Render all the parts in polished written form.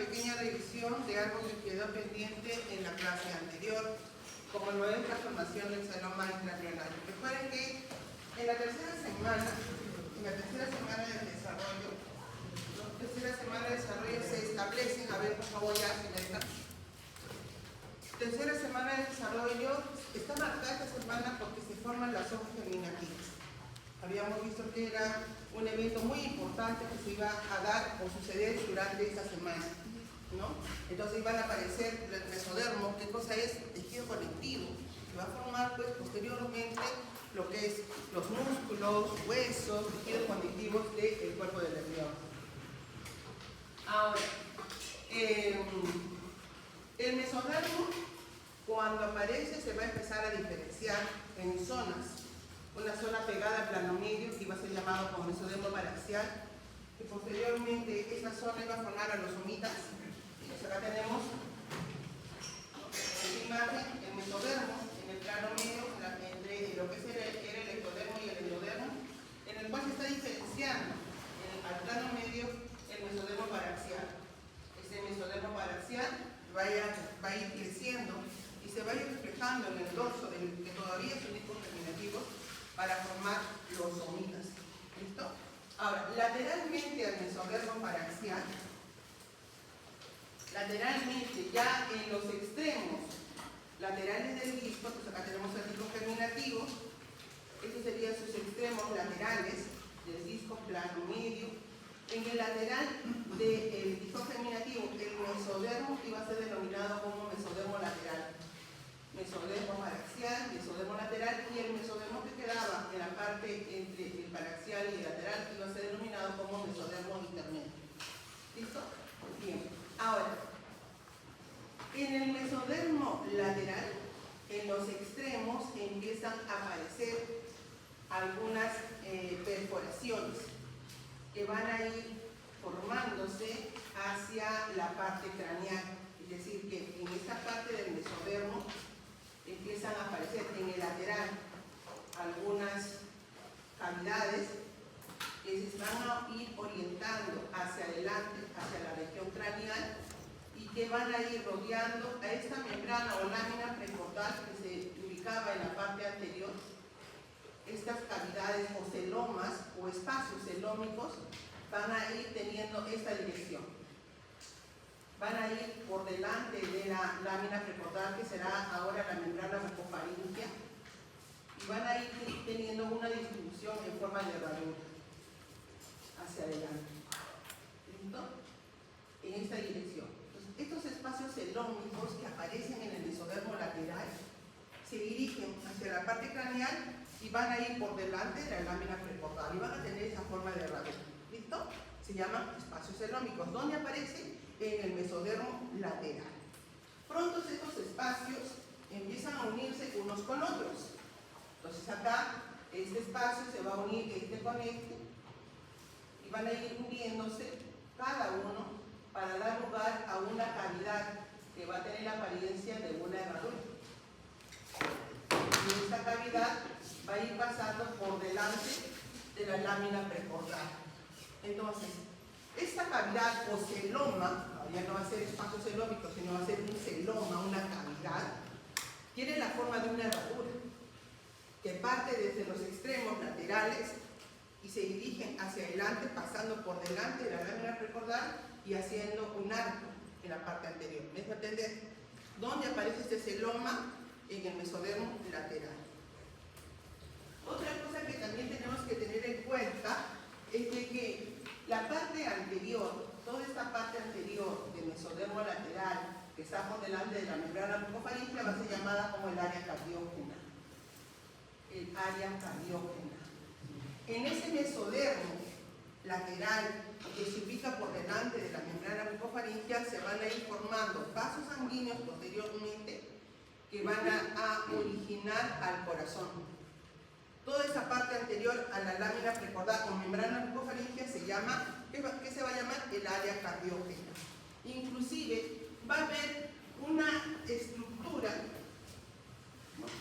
pequeña revisión de algo que quedó pendiente en la clase anterior, como lo es la formación del celoma intrarenal. Recuerden que en la tercera semana de desarrollo, se establecen, a ver por favor ya sin esta. Tercera semana de desarrollo está marcada esta semana porque se forman las hojas germinativas. Habíamos visto que era un evento muy importante que se iba a dar o suceder durante esta semana, ¿no? Entonces iban a aparecer el mesodermo, ¿qué cosa es? Tejido conectivo, que va a formar pues posteriormente lo que es los músculos, huesos, tejidos conectivos del cuerpo del embrión. Ahora, el mesodermo, cuando aparece, se va a empezar a diferenciar en zonas. Una zona pegada al plano medio, que iba a ser llamado como mesodermo paraxial, que posteriormente esta zona iba a formar a los somitas. Entonces acá tenemos en la imagen el mesodermo en el plano medio, entre lo que era el ectodermo y el endodermo, en el cual se está diferenciando al plano medio el mesodermo paraxial. Este mesodermo paraxial va a ir creciendo y se va a ir reflejando en el dorso, que todavía son discos germinativos, para formar los somitas. ¿Listo? Ahora, lateralmente al mesodermo paraxial, lateralmente ya en los extremos laterales del disco, pues acá tenemos el disco germinativo, estos serían sus extremos laterales del disco plano medio. En el lateral del disco germinativo, el mesodermo iba a ser denominado como mesodermo lateral. Mesodermo paraxial, mesodermo lateral, y el mesodermo que quedaba en la parte entre el paraxial y el lateral iba a ser denominado como mesodermo intermedio. ¿Listo? Bien. Ahora, en el mesodermo lateral, en los extremos empiezan a aparecer algunas perforaciones que van a ir formándose hacia la parte craneal. Es decir, que en esta parte del mesodermo empiezan a aparecer en el lateral algunas cavidades que se van a ir orientando hacia adelante, hacia la región craneal, y que van a ir rodeando a esta membrana o lámina precortal que se ubicaba en la parte anterior. Estas cavidades o celomas o espacios celómicos van a ir teniendo esta dirección. Van a ir por delante de la lámina precortal, que será ahora la membrana bucofaríngea, y van a ir teniendo una distribución en forma de herradura hacia adelante. ¿Listo? En esta dirección. Entonces, estos espacios celómicos que aparecen en el mesodermo lateral se dirigen hacia la parte craneal y van a ir por delante de la lámina precortal y van a tener esa forma de herradura. ¿Listo? Se llaman espacios celómicos. ¿Dónde aparece? En el mesodermo lateral. Pronto estos espacios empiezan a unirse unos con otros. Entonces acá este espacio se va a unir con este y van a ir uniéndose cada uno para dar lugar a una cavidad que va a tener la apariencia de una herradura. Y esta cavidad va a ir pasando por delante de la lámina precortal. Entonces, esta cavidad o celoma, ya no va a ser espacio celómico, sino va a ser un celoma, una cavidad, tiene la forma de una herradura que parte desde los extremos laterales y se dirigen hacia adelante, pasando por delante de la lámina precortal y haciendo un arco en la parte anterior. ¿Me dejo entender? ¿Dónde aparece este celoma? En el mesodermo lateral. Otra cosa que también tenemos que tener en cuenta es de que la parte anterior, toda esta parte anterior del mesodermo lateral, que está por delante de la membrana bucofaríngea, va a ser llamada como el área cardiógena. El área cardiógena. En ese mesodermo lateral que se ubica por delante de la membrana bucofaríngea, se van a ir formando vasos sanguíneos posteriormente que van a originar al corazón. Toda esa parte anterior a la lámina precortal con membrana bucofaríngea se llama, ¿qué se va a llamar? El área cardiógena. Inclusive va a haber una estructura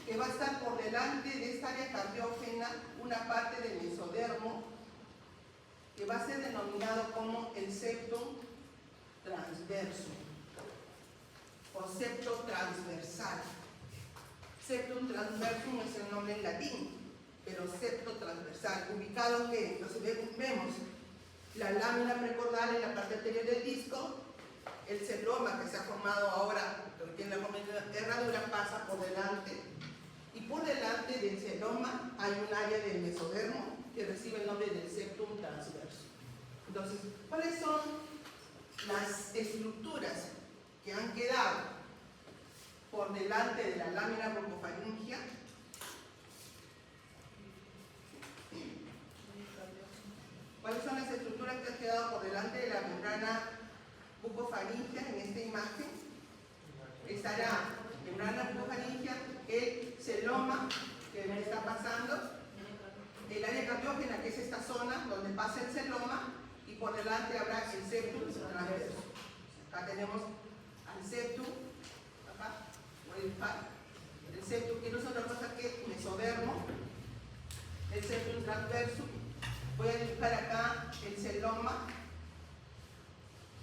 que va a estar por delante de esta área cardiógena, una parte del mesodermo que va a ser denominado como el septum transverso o septo transversal. Septum transversum es el nombre en latín, pero septo transversal, ubicado que, entonces vemos la lámina precordal en la parte anterior del disco, el celoma que se ha formado ahora, que tiene la forma de herradura, pasa por delante, y por delante del celoma hay un área del mesodermo que recibe el nombre del septum transverso. Entonces, ¿cuáles son las estructuras que han quedado por delante de la lámina broncofaringia? ¿Cuáles son las estructuras que han quedado por delante de la membrana bucofaringia en esta imagen? Estará membrana bucofaringia, el celoma que me está pasando, el área cardiógena, que es esta zona donde pasa el celoma, y por delante habrá el septum transverso. Acá tenemos al septum, acá, voy a dibujar, el septum, que no es otra cosa que mesodermo, el septum transverso. Voy a dibujar acá el celoma,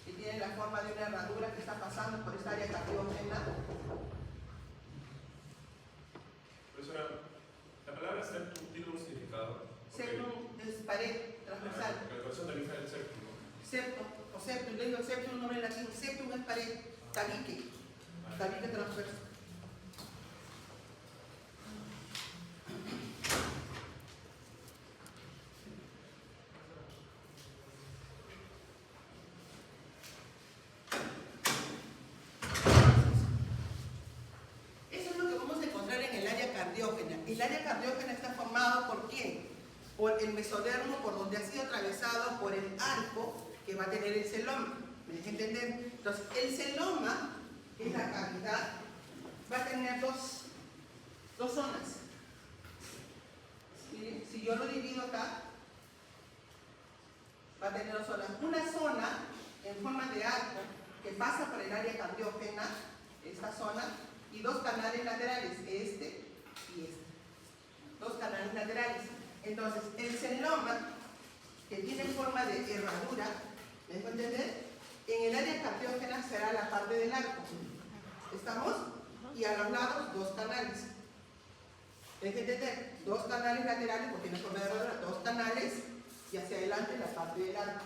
que tiene la forma de una herradura que está pasando por esta área cardiógena. Profesora, la palabra septum tiene un significado. Septum es pared transversal. La ecuación de lista del septum. Septum, o septum, le digo septum, un nombre en latín. Septum es pared, tabique, tabique transverso. El área cardiógena está formado ¿por quién? Por el mesodermo, por donde ha sido atravesado por el arco que va a tener el celoma. ¿Me deja entender? Entonces, el celoma, que es la cavidad, va a tener dos zonas. ¿Sí? Si yo lo divido acá, va a tener dos zonas. Una zona en forma de arco que pasa por el área cardiógena, esta zona, y dos canales laterales, este y este. Dos canales laterales. Entonces, el celoma, que tiene forma de herradura, ¿me dejo entender? En el área cardiógena será la parte del arco. ¿Estamos? Y a los lados, dos canales. ¿Me dejo entender? Dos canales laterales, porque tiene forma de herradura, dos canales, y hacia adelante la parte del arco.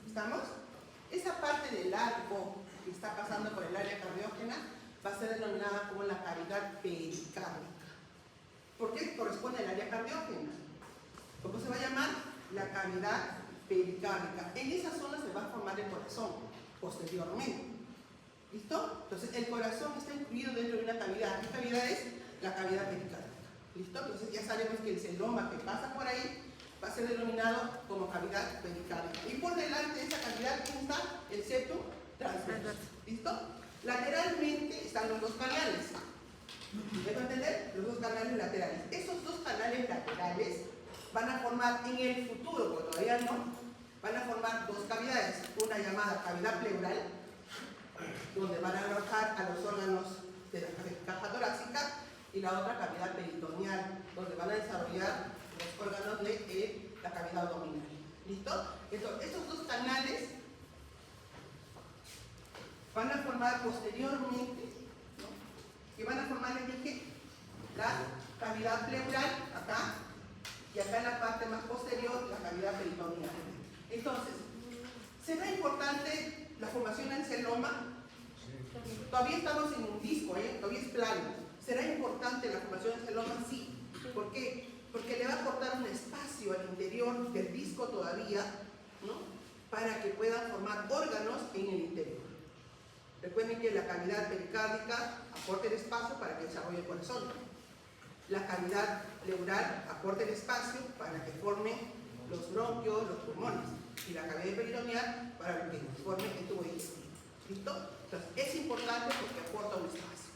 ¿Estamos? Esa parte del arco que está pasando por el área cardiógena va a ser denominada como la cavidad pericárdica. ¿Por qué corresponde al área cardiógena? ¿Cómo se va a llamar? La cavidad pericárdica. En esa zona se va a formar el corazón, posteriormente. ¿Listo? Entonces, el corazón está incluido dentro de una cavidad. ¿Qué cavidad es? La cavidad pericárdica. ¿Listo? Entonces, ya sabemos que el celoma que pasa por ahí va a ser denominado como cavidad pericárdica. Y por delante de esa cavidad, ¿quién está? El septum transverso. ¿Listo? Lateralmente están los dos canales. ¿Debo entender? Los dos canales laterales. Esos dos canales laterales van a formar en el futuro, porque todavía no, van a formar dos cavidades. Una llamada cavidad pleural, donde van a alojar a los órganos de la caja torácica, y la otra cavidad peritoneal, donde van a desarrollar los órganos de la cavidad abdominal. ¿Listo? Entonces, estos dos canales van a formar posteriormente, que van a formar, les dije, la cavidad pleural, acá, y acá en la parte más posterior, la cavidad peritoneal. Entonces, ¿será importante la formación del celoma? Todavía estamos en un disco, todavía es plano. ¿Será importante la formación del celoma? Sí. ¿Por qué? Porque le va a aportar un espacio al interior del disco todavía, ¿no? Para que puedan formar órganos en el interior. Recuerden que la cavidad pericárdica aporta el espacio para que desarrolle el corazón. La cavidad pleural aporta el espacio para que forme los bronquios, los pulmones. Y la cavidad peritoneal para que forme el tubo digestivo. ¿Listo? Entonces, es importante porque aporta un espacio.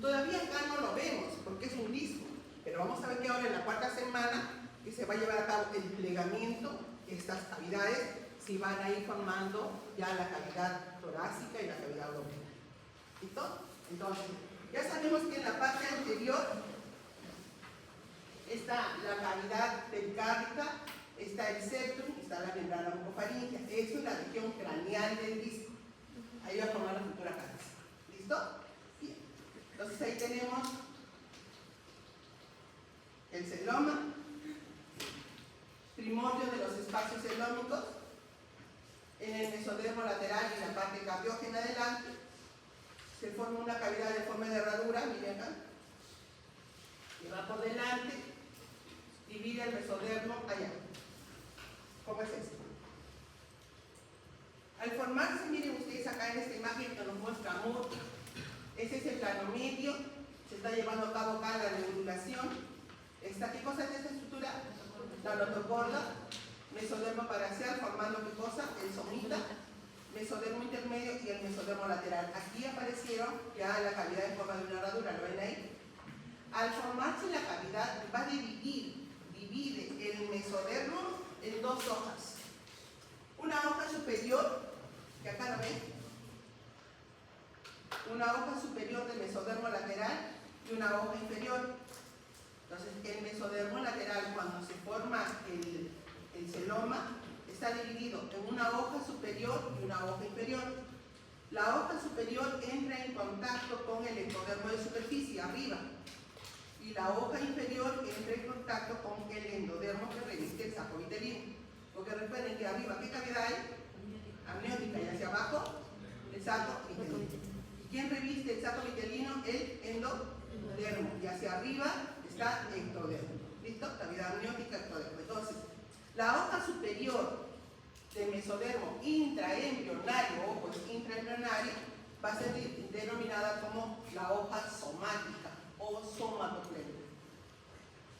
Todavía acá no lo vemos porque es un disco. Pero vamos a ver que ahora en la cuarta semana que se va a llevar a cabo el plegamiento, estas cavidades si van a ir formando ya la cavidad torácica y la cavidad abdominal. ¿Listo? Entonces, ya sabemos que en la parte anterior está la cavidad pericárdica, está el septum, está la membrana bucofaringia. Esa es la región craneal del disco. Ahí va a formar la estructura cálice. ¿Listo? Bien. Entonces ahí tenemos el celoma, primordio de los espacios celómicos, en el mesodermo lateral y la parte cardiógena adelante, se forma una cavidad de forma de herradura, miren acá, que va por delante, divide el mesodermo allá. ¿Cómo es esto? Al formarse, miren ustedes acá en esta imagen que nos muestra Moore, ese es el plano medio, se está llevando a cabo acá la neurulación. ¿Qué cosa es esta estructura? La notocorda, mesodermo paraxial, formando ¿qué cosa? El somita, mesodermo intermedio y el mesodermo lateral. Aquí aparecieron ya la cavidad en forma de una herradura, ¿lo ven ahí? Al formarse la cavidad va a divide el mesodermo en dos hojas. Una hoja superior, que acá lo ven, una hoja superior del mesodermo lateral y una hoja inferior. Entonces, el mesodermo lateral, cuando se forma el celoma, está dividido en una hoja superior y una hoja inferior. La hoja superior entra en contacto con el ectodermo de superficie, arriba, y la hoja inferior entra en contacto con el endodermo que reviste el saco vitelino. Porque recuerden que arriba, ¿qué cavidad hay? Amniótica, y hacia abajo, el saco vitelino. ¿Quién reviste el saco vitelino? El endodermo, y hacia arriba está ectodermo. ¿Listo? Cavidad amniótica, ectodermo. Entonces, la hoja superior del mesodermo intraembrionario o pues intraembrionario va a ser denominada como la hoja somática o somatopleura.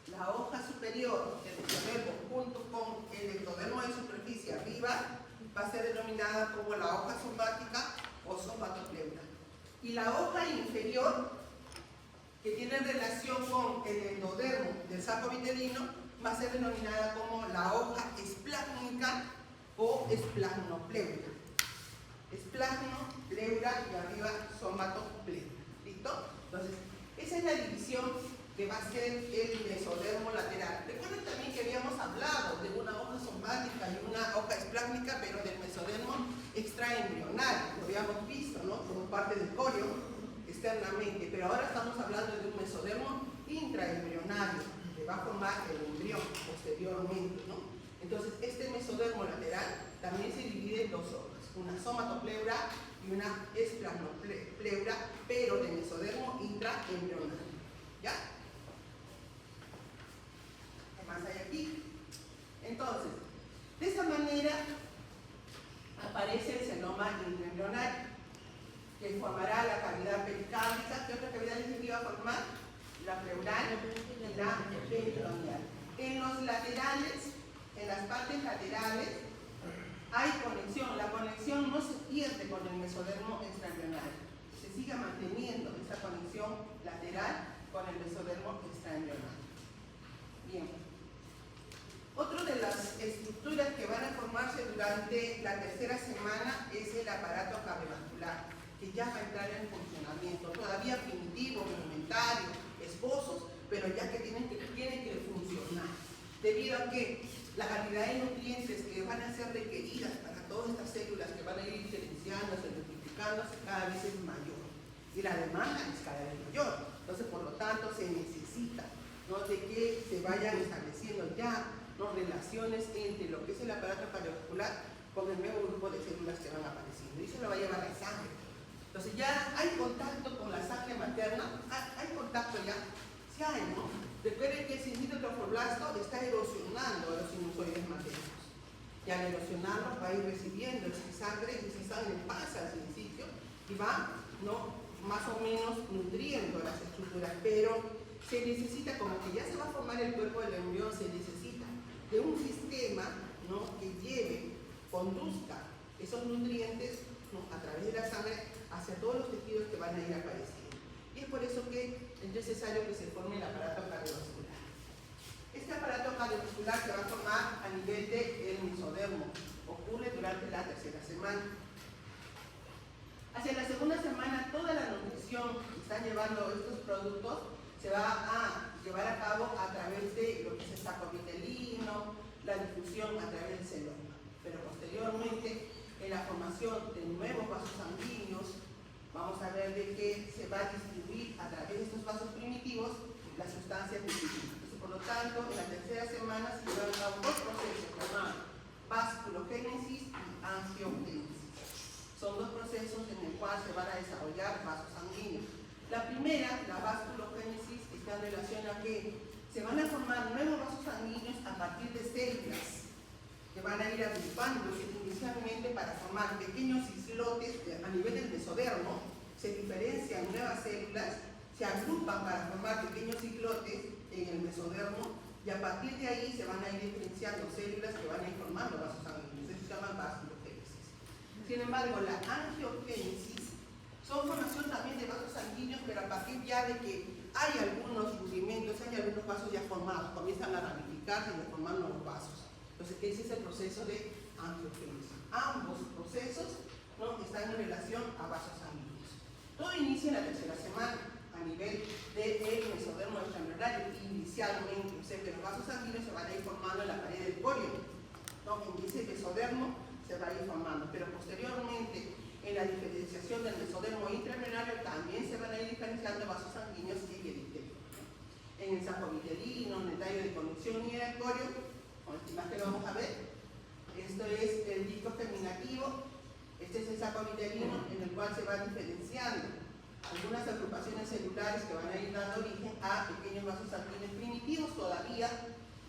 La hoja superior del mesodermo junto con el ectodermo de superficie arriba va a ser denominada como la hoja somática o somatopleura. Y la hoja inferior, que tiene relación con el endodermo del saco vitelino, va a ser denominada como la hoja esplásmica o esplasmopleura. Esplasmopleura y arriba somatopleura. ¿Listo? Entonces, esa es la división que va a ser el mesodermo lateral. Recuerden también que habíamos hablado de una hoja somática y una hoja esplásmica, pero del mesodermo extraembrionario. Lo habíamos visto, ¿no? Como parte del corio externamente, pero ahora estamos hablando de un mesodermo intraembrionario que va a formar el embrión posteriormente, ¿no? Entonces, este mesodermo lateral también se divide en dos hojas, una somatopleura y una esplasmopleura, pero de mesodermo intraembrionario. ¿Ya? ¿Qué más hay aquí? Entonces, de esta manera aparece el celoma intraembrionario, que formará la cavidad pericárdica. ¿Qué otra cavidad les iba a formar? La pleural y la peritoneal. En los laterales, en las partes laterales, hay conexión. La conexión no se pierde con el mesodermo extraembrionario. Se sigue manteniendo esa conexión lateral con el mesodermo extraembrionario. Bien. Otra de las estructuras que van a formarse durante la tercera semana es el aparato cardiovascular, que ya va a entrar en funcionamiento, todavía primitivo, rudimentario, esposos, pero ya que tiene que funcionar, debido a que la cantidad de nutrientes que van a ser requeridas para todas estas células que van a ir diferenciándose, multiplicándose, cada vez es mayor, y la demanda es cada vez mayor. Entonces, por lo tanto, se necesita, ¿no?, de que se vayan estableciendo ya, ¿no?, relaciones entre lo que es el aparato cardiovascular con el nuevo grupo de células que van apareciendo, y se lo va a llevar la sangre. Entonces ya hay contacto con la sangre materna, hay contacto ya, sí hay, ¿no? Recuerden que el cilindro trofoblasta está erosionando a los sinusoides maternos, y al erosionarlo va a ir recibiendo esa sangre, y esa sangre pasa al silicio y va, ¿no?, más o menos nutriendo las estructuras, pero se necesita, como que ya se va a formar el cuerpo del embrión, se necesita de un sistema, ¿no?, que conduzca esos nutrientes, ¿no?, a través de la sangre hacia todos los tejidos que van a ir apareciendo. Y es por eso que es necesario que se forme el aparato cardiovascular. Este aparato cardiovascular se va a formar a nivel del mesodermo, ocurre durante la tercera semana. Hacia la segunda semana, toda la nutrición que están llevando estos productos se va a llevar a cabo a través de lo que es el saco vitelino, la difusión a través del celoma. Pero posteriormente, en la formación formación de nuevos vasos sanguíneos. Vamos a ver de que se va a distribuir a través de estos vasos primitivos la sustancia fisiológica. Por lo tanto, en la tercera semana se llevan a cabo dos procesos llamados vasculogénesis y angiogénesis. Son dos procesos en el cual se van a desarrollar vasos sanguíneos. La primera, la vasculogénesis, está en relación a que se van a formar nuevos vasos sanguíneos a partir de células que van a ir agrupándose inicialmente para formar pequeños islotes a nivel del mesodermo. Se diferencian nuevas células, se agrupan para formar pequeños islotes en el mesodermo y a partir de ahí se van a ir diferenciando células que van a ir formando vasos sanguíneos. Eso se llama vasculogénesis. Sin embargo, la angiogénesis son formación también de vasos sanguíneos, pero a partir ya de que hay algunos rudimentos, hay algunos vasos ya formados, comienzan a ramificarse y a formar nuevos vasos. Entonces, ese es el proceso de angiogénesis. Ambos procesos, ¿no?, están en relación a vasos sanguíneos. Todo inicia en la tercera semana a nivel del mesodermo extraembrionario inicialmente, o sea que los vasos sanguíneos se van a ir formando en la pared del corio, ¿no? En ese mesodermo se va a ir formando, pero posteriormente en la diferenciación del mesodermo intraembrionario también se van a ir diferenciando vasos sanguíneos y epitelio. En el saco vitelino, en el tallo de conexión y en el corio, con esta imagen vamos a ver, esto es el disco germinativo, este es el saco vitelino en el cual se van diferenciando algunas agrupaciones celulares que van a ir dando origen a pequeños vasos sanguíneos primitivos todavía,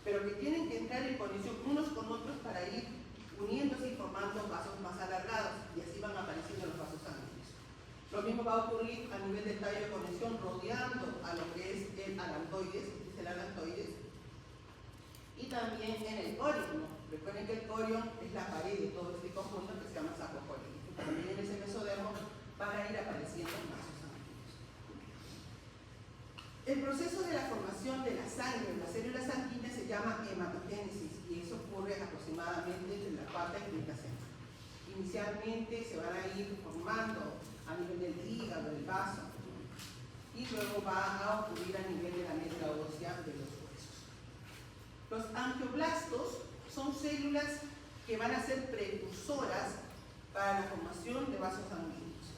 pero que tienen que entrar en conexión unos con otros para ir uniéndose y formando vasos más alargados, y así van apareciendo los vasos sanguíneos. Lo mismo va a ocurrir a nivel del tallo de conexión, rodeando a lo que es el alantoides, este es el alantoides, y también en el corion, ¿no? Recuerden que el corion es la pared de todo este conjunto que se llama saco coriónico. También en ese mesodermo van a ir apareciendo vasos sanguíneos. El proceso de la formación de la sangre en las células sanguíneas se llama hematogénesis, y eso ocurre aproximadamente entre la cuarta y quinta semana. Inicialmente se van a ir formando a nivel del hígado, del vaso, y luego va a ocurrir a nivel de la médula ósea de los huesos. Los angioblastos son células que van a ser precursoras para la formación de vasos sanguíneos.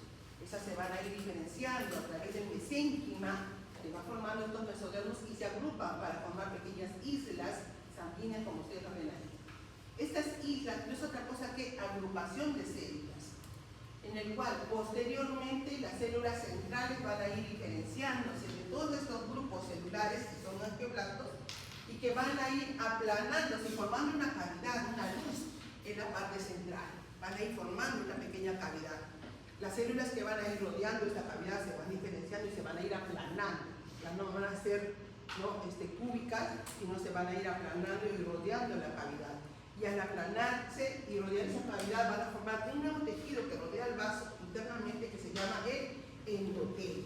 Esas se van a ir diferenciando a través del mesénquima, que va formando estos mesodermos y se agrupan para formar pequeñas islas sanguíneas, como ustedes lo ven ahí. Estas islas no es otra cosa que agrupación de células, en el cual posteriormente las células centrales van a ir diferenciándose de todos estos grupos celulares que son angioblastos y que van a ir aplanándose y formando una cavidad, una luz en la parte central. Van a ir formando una pequeña cavidad. Las células que van a ir rodeando esta cavidad se van diferenciando y se van a ir aplanando. Ya no van a ser cúbicas, sino se van a ir aplanando y rodeando la cavidad. Y al aplanarse y rodear esa cavidad van a formar un nuevo tejido que rodea el vaso internamente que se llama el endotelio.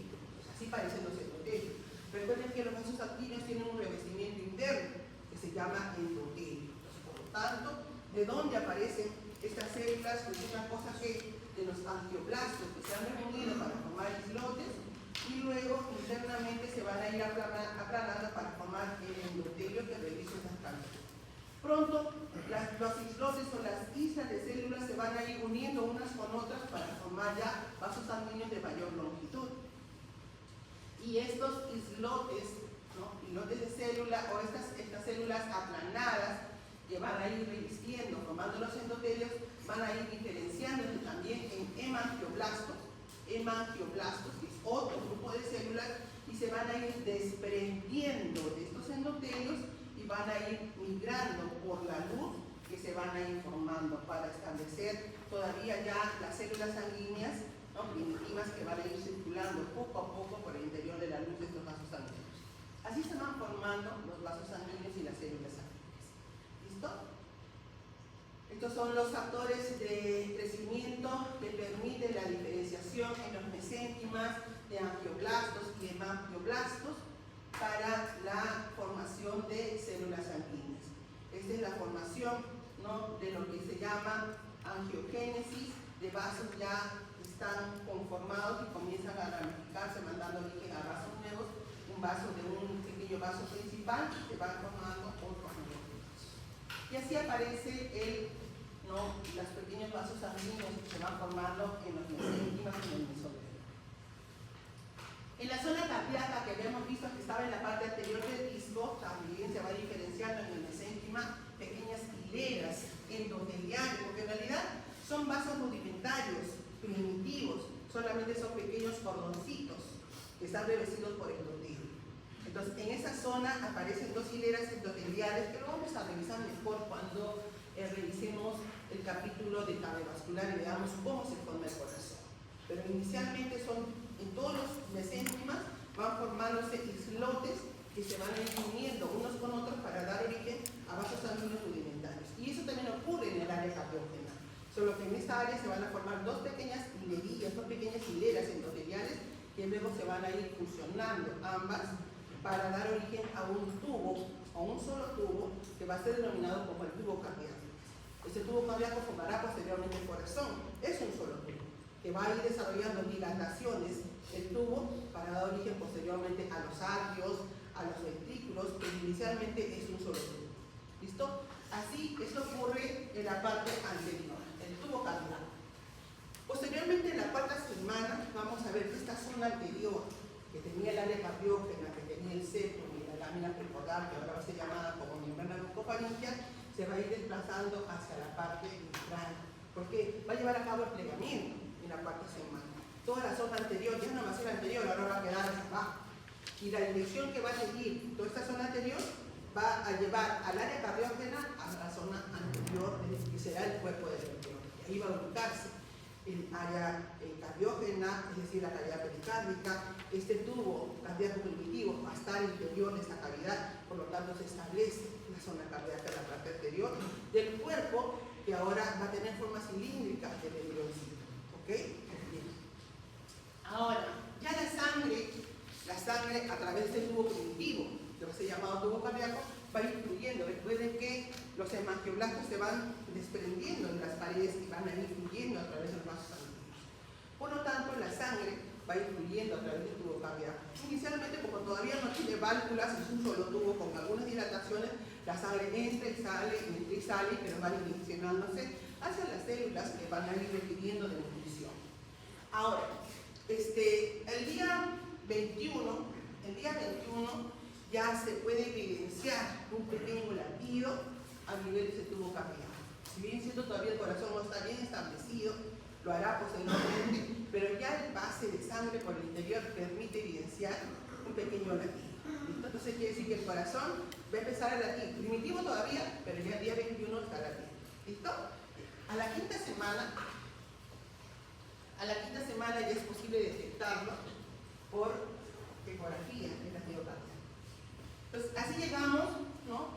Así parecen los endotelios. Recuerden que los vasos sanguíneos tienen un revestimiento interno que se llama endotelio. Entonces, por lo tanto, ¿de dónde aparecen estas células? Pues es una cosa que de los angioblastos que se han reunido para formar islotes y luego internamente se van a ir aplanando para formar el endotelio que reviste esas cavidades. Pronto, los islotes o las islas de células se van a ir uniendo unas con otras para formar ya vasos sanguíneos de mayor longitud. Y estos islotes, ¿no?, islotes de célula o estas células aplanadas que van a ir revistiendo, formando los endotelios, van a ir diferenciándose también en hemangioblastos, que es otro grupo de células, y se van a ir desprendiendo de estos endotelios y van a ir migrando por la luz que se van a ir formando para establecer todavía ya las células sanguíneas, ¿no?, primitivas, que van a ir circulando poco a poco por el interior de la luz de estos vasos sanguíneos. Así se van formando los vasos sanguíneos y las células sanguíneas. ¿Listo? Estos son los factores de crecimiento que permiten la diferenciación en los mesénquimas de angioblastos y hemangioblastos para la formación de células sanguíneas. Esta es la formación, ¿no?, de lo que se llama angiogénesis, de vasos ya que están conformados y comienzan a ramificarse, mandando origen a vasos nuevos, un vaso de un pequeño vaso principal, se van formando otros nuevos vasos. Y así aparece el ¿no?, los pequeños vasos sanguíneos que se van formando en los mesénquimas y en el mesodermo. En la zona cardíaca que habíamos visto que estaba en la parte anterior del disco, también se va diferenciando en el mesénquima pequeñas hileras endoteliales, porque en realidad son vasos rudimentarios, primitivos, solamente son pequeños cordoncitos que están revestidos por endotelio. Entonces, en esa zona aparecen dos hileras endoteliales que lo vamos a revisar mejor cuando revisemos el capítulo de cardiovascular y veamos cómo se forma el corazón. Pero inicialmente son, en todos los mesénquimas van formándose islotes que se van a ir uniendo unos con otros para dar origen a vasos sanguíneos rudimentarios. Y eso también ocurre en el área cardiógena, solo que en esta área se van a formar dos pequeñas hilerillas, dos pequeñas hileras endoteliales que luego se van a ir fusionando ambas para dar origen a un tubo, a un solo tubo, que va a ser denominado como el tubo cardíaco. Este tubo cardíaco formará posteriormente el corazón. Es un solo tubo, que va a ir desarrollando dilataciones el tubo para dar origen posteriormente a los arterios, a los ventrículos, que inicialmente es un solo tubo. ¿Listo? Así, esto ocurre en la parte anterior, el tubo cardíaco. Posteriormente, en la cuarta semana, vamos a ver que esta zona anterior, que tenía el área cardiógena, que tenía el septum y la lámina precordial, que ahora va a ser llamada como membrana bucofaringea, se va a ir desplazando hacia la parte mitral, porque va a llevar a cabo el plegamiento en la cuarta semana. Toda la zona anterior, ya no va a ser anterior, ahora va a quedar hacia abajo. Y la dirección que va a seguir toda esta zona anterior va a llevar al área cardiógena a la zona anterior, que será el cuerpo del periteo. Y ahí va a ubicarse el área cardiógena, es decir, la cavidad pericárdica. Este tubo cardíaco primitivo va a estar interior de esta cavidad, por lo tanto se establece la zona cardíaca en la parte anterior del cuerpo, que ahora va a tener forma cilíndrica del embrioncito. ¿Ok? Bien. Ahora, ya la sangre a través del tubo primitivo, que va a ser llamado tubo cardíaco, va a ir fluyendo. Recuerden que los hemangioblastos se van desprendiendo de las paredes y van a ir fluyendo a través de los vasos sanguíneos. Por lo tanto, la sangre va a ir fluyendo a través del tubo cardíaco. Inicialmente, como todavía no tiene válvulas, es un solo tubo con algunas dilataciones, la sangre entra y sale, pero va direccionándose hacia las células que van a ir requiriendo de nutrición. Ahora, el día 21 ya se puede evidenciar un pequeño latido a nivel de ese tubo cardíaco. Si bien siendo todavía el corazón no está bien establecido, lo hará posteriormente, pero ya el pase de sangre por el interior permite evidenciar un pequeño latido. ¿Listo? Entonces quiere decir que el corazón va a empezar a latir, primitivo todavía, pero ya el día 21 está latiendo. ¿Listo? A la quinta semana ya es posible detectarlo por ecografía en la miocardia. Entonces, así llegamos, ¿no?,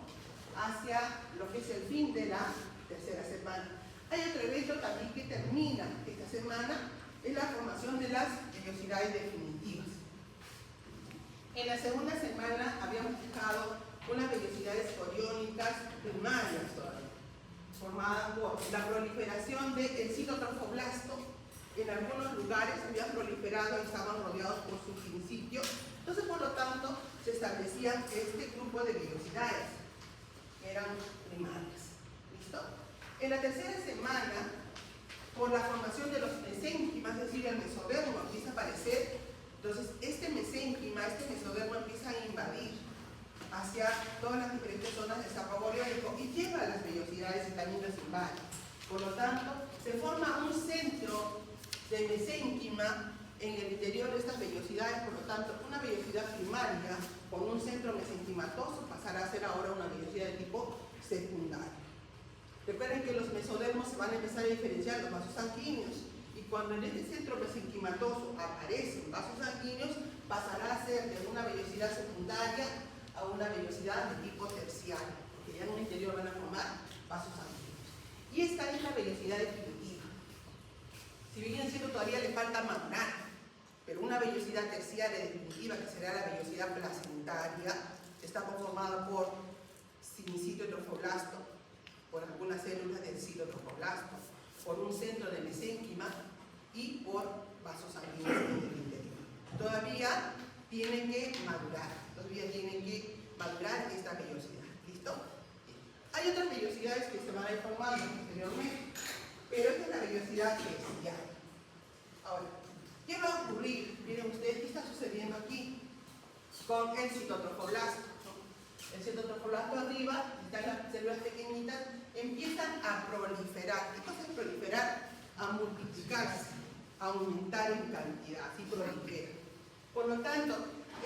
hacia lo que es el fin de la tercera semana. Hay otro evento también que termina esta semana, es la formación de las vellosidades definitivas. En la segunda semana habíamos fijado unas vellosidades coriónicas primarias todavía, formadas por la proliferación del citotrofoblasto. En algunos lugares habían proliferado y estaban rodeados por su principio. Entonces, por lo tanto, se establecían este grupo de vellosidades, que eran primarias. ¿Listo? En la tercera semana, por la formación de los mesénquimas, es decir, el mesodermo empieza a aparecer. Entonces, este mesodermo empieza a invadir hacia todas las diferentes zonas del saco boreólico y lleva a las vellosidades y también las invade. Por lo tanto, se forma un centro de mesénquima en el interior de estas vellosidades. Por lo tanto, una vellosidad primaria con un centro mesenquimatoso pasará a ser ahora una vellosidad de tipo secundario. Recuerden que los mesodermos se van a empezar a diferenciar los vasos sanguíneos, y cuando en este centro mesenquimatoso aparecen vasos sanguíneos, pasará a ser de una vellosidad secundaria a una vellosidad de tipo terciario, porque ya en el interior van a formar vasos sanguíneos. Y esta es la vellosidad definitiva. Si bien siendo todavía le falta madurar, pero una vellosidad terciaria definitiva, que será la vellosidad placentaria, está conformada por citotropoblasto, por algunas células del citotropoblasto, por un centro de mesénquima y por vasos sanguíneos en el interior. Todavía tiene que madurar esta vellosidad. ¿Listo? Hay otras vellosidades que se van a ir formando posteriormente, pero esta es la vellosidad especial. Ahora, ¿qué va a ocurrir? Miren ustedes, ¿qué está sucediendo aquí con el citotrofoblasto? El citotrofoblasto arriba, están las células pequeñitas, empiezan a proliferar. ¿Qué cosa es proliferar? A multiplicarse, a aumentar en cantidad, así prolifera. Por lo tanto,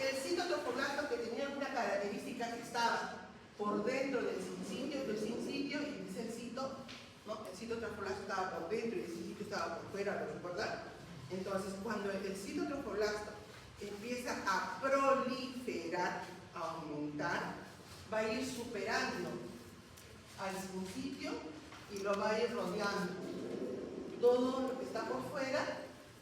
el citotrofoblasto que tenía una característica que estaba por dentro del sincitio, y dice el cito, ¿no? El citotrofoblasto estaba por dentro y el sincitio estaba por fuera, ¿lo recuerdan? Entonces, cuando el citotrofoblasto empieza a proliferar, a aumentar, va a ir superando al sincitio y lo va a ir rodeando. Todo lo que está por fuera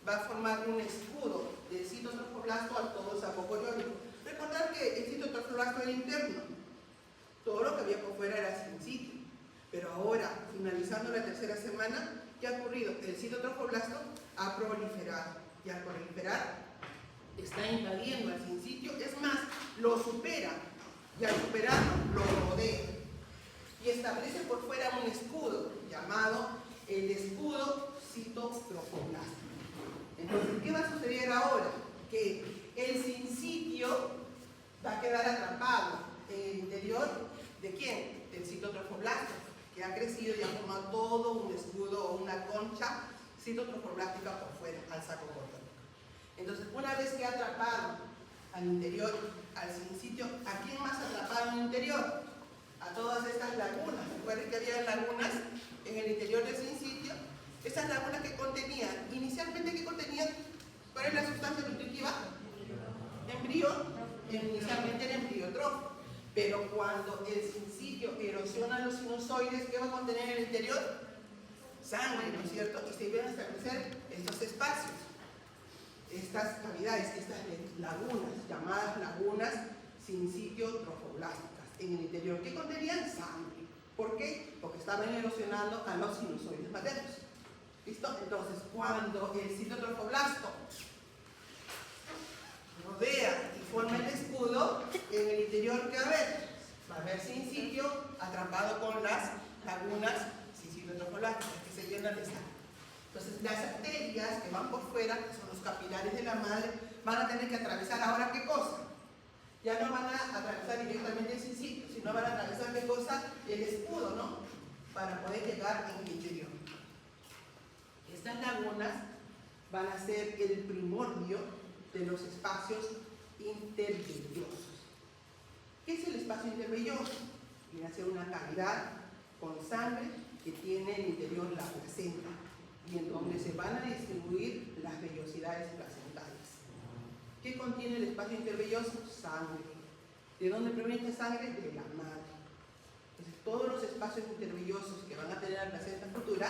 va a formar un escudo del citotrofoblasto al todo saco coriónico. Recordar que el citotrofoblasto era interno, todo lo que había por fuera era sincitio. Pero ahora, finalizando la tercera semana, ¿qué ha ocurrido? El citotrofoblasto ha proliferado, y al proliferar está invadiendo al sincitio, es más, lo supera, y al superarlo lo rodea y establece por fuera un escudo llamado el escudo citotrofoblástico. Entonces, ¿qué va a suceder ahora? Que el sincitio va a quedar atrapado en el interior ¿de quién? Del citotrofoblasto, que ha crecido y ha formado todo un escudo o una concha citotrofoblástica por fuera, al saco coriónico. Entonces, una vez que ha atrapado al interior, al sincitio, ¿a quién más ha atrapado en el interior? A todas estas lagunas. Recuerden que había lagunas en el interior del sincitio. Estas lagunas que contenían, inicialmente, ¿qué contenían? ¿Cuál es la sustancia nutritiva? Embrión. Inicialmente era embriotrófico. Pero cuando el sincitio erosiona los sinusoides, ¿qué va a contener en el interior? Sangre, ¿no es cierto? Y se iban a establecer estos espacios, estas cavidades, estas lagunas, llamadas lagunas sincitio-trofoblásticas en el interior, que contenían sangre. ¿Por qué? Porque estaban erosionando a los sinusoides maternos. ¿Listo? Entonces, cuando el citotrofoblasto rodea y forma el escudo, en el interior, ¿qué va a haber? Va a haber sincitio atrapado con las lagunas sincitio-trofoblásticas que se llenan de sangre. Entonces, las arterias que van por fuera, que son los capilares de la madre, van a tener que atravesar ahora ¿qué cosa? Ya no van a atravesar directamente el sincitio, sino van a atravesar ¿qué cosa? El escudo, ¿no? Para poder llegar en el interior. Estas lagunas van a ser el primordio de los espacios intervellosos. ¿Qué es el espacio intervelloso? Viene a ser una cavidad con sangre que tiene en el interior la placenta, y en donde se van a distribuir las vellosidades placentales. ¿Qué contiene el espacio intervelloso? Sangre. ¿De dónde proviene esta sangre? De la madre. Entonces, todos los espacios intervellosos que van a tener la placenta futura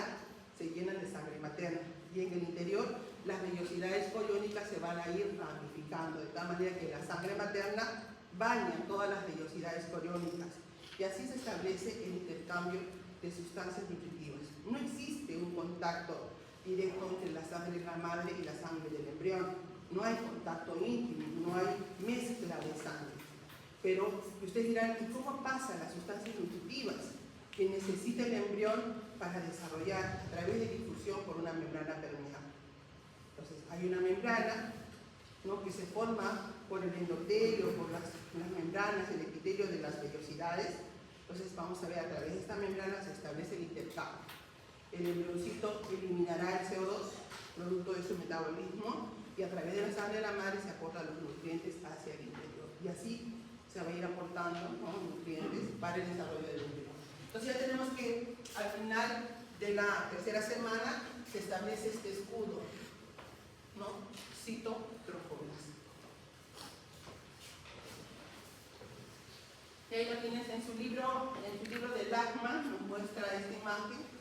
se llenan de sangre materna, y en el interior las vellosidades coriónicas se van a ir ramificando, de tal manera que la sangre materna baña todas las vellosidades coriónicas, y así se establece el intercambio de sustancias nutritivas. No existe un contacto directo entre la sangre de la madre y la sangre del embrión. No hay contacto íntimo, no hay mezcla de sangre. Pero ustedes dirán, ¿y cómo pasan las sustancias nutritivas que necesita el embrión para desarrollar a través de difusión por una membrana permeable? Entonces, hay una membrana, ¿no?, que se forma por el endotelio, por las membranas, el epitelio de las vellosidades. Entonces, vamos a ver, a través de esta membrana se establece el intercambio. El embrioncito eliminará el CO2, producto de su metabolismo, y a través de la sangre de la madre se aportan los nutrientes hacia el interior. Y así se va a ir aportando, ¿no?, nutrientes para el desarrollo del embrión. Entonces, ya tenemos que al final de la tercera semana se establece este escudo, ¿no?, citotrofoblástico. Y ahí lo tienes en su libro de Lachmann, nos muestra esta imagen.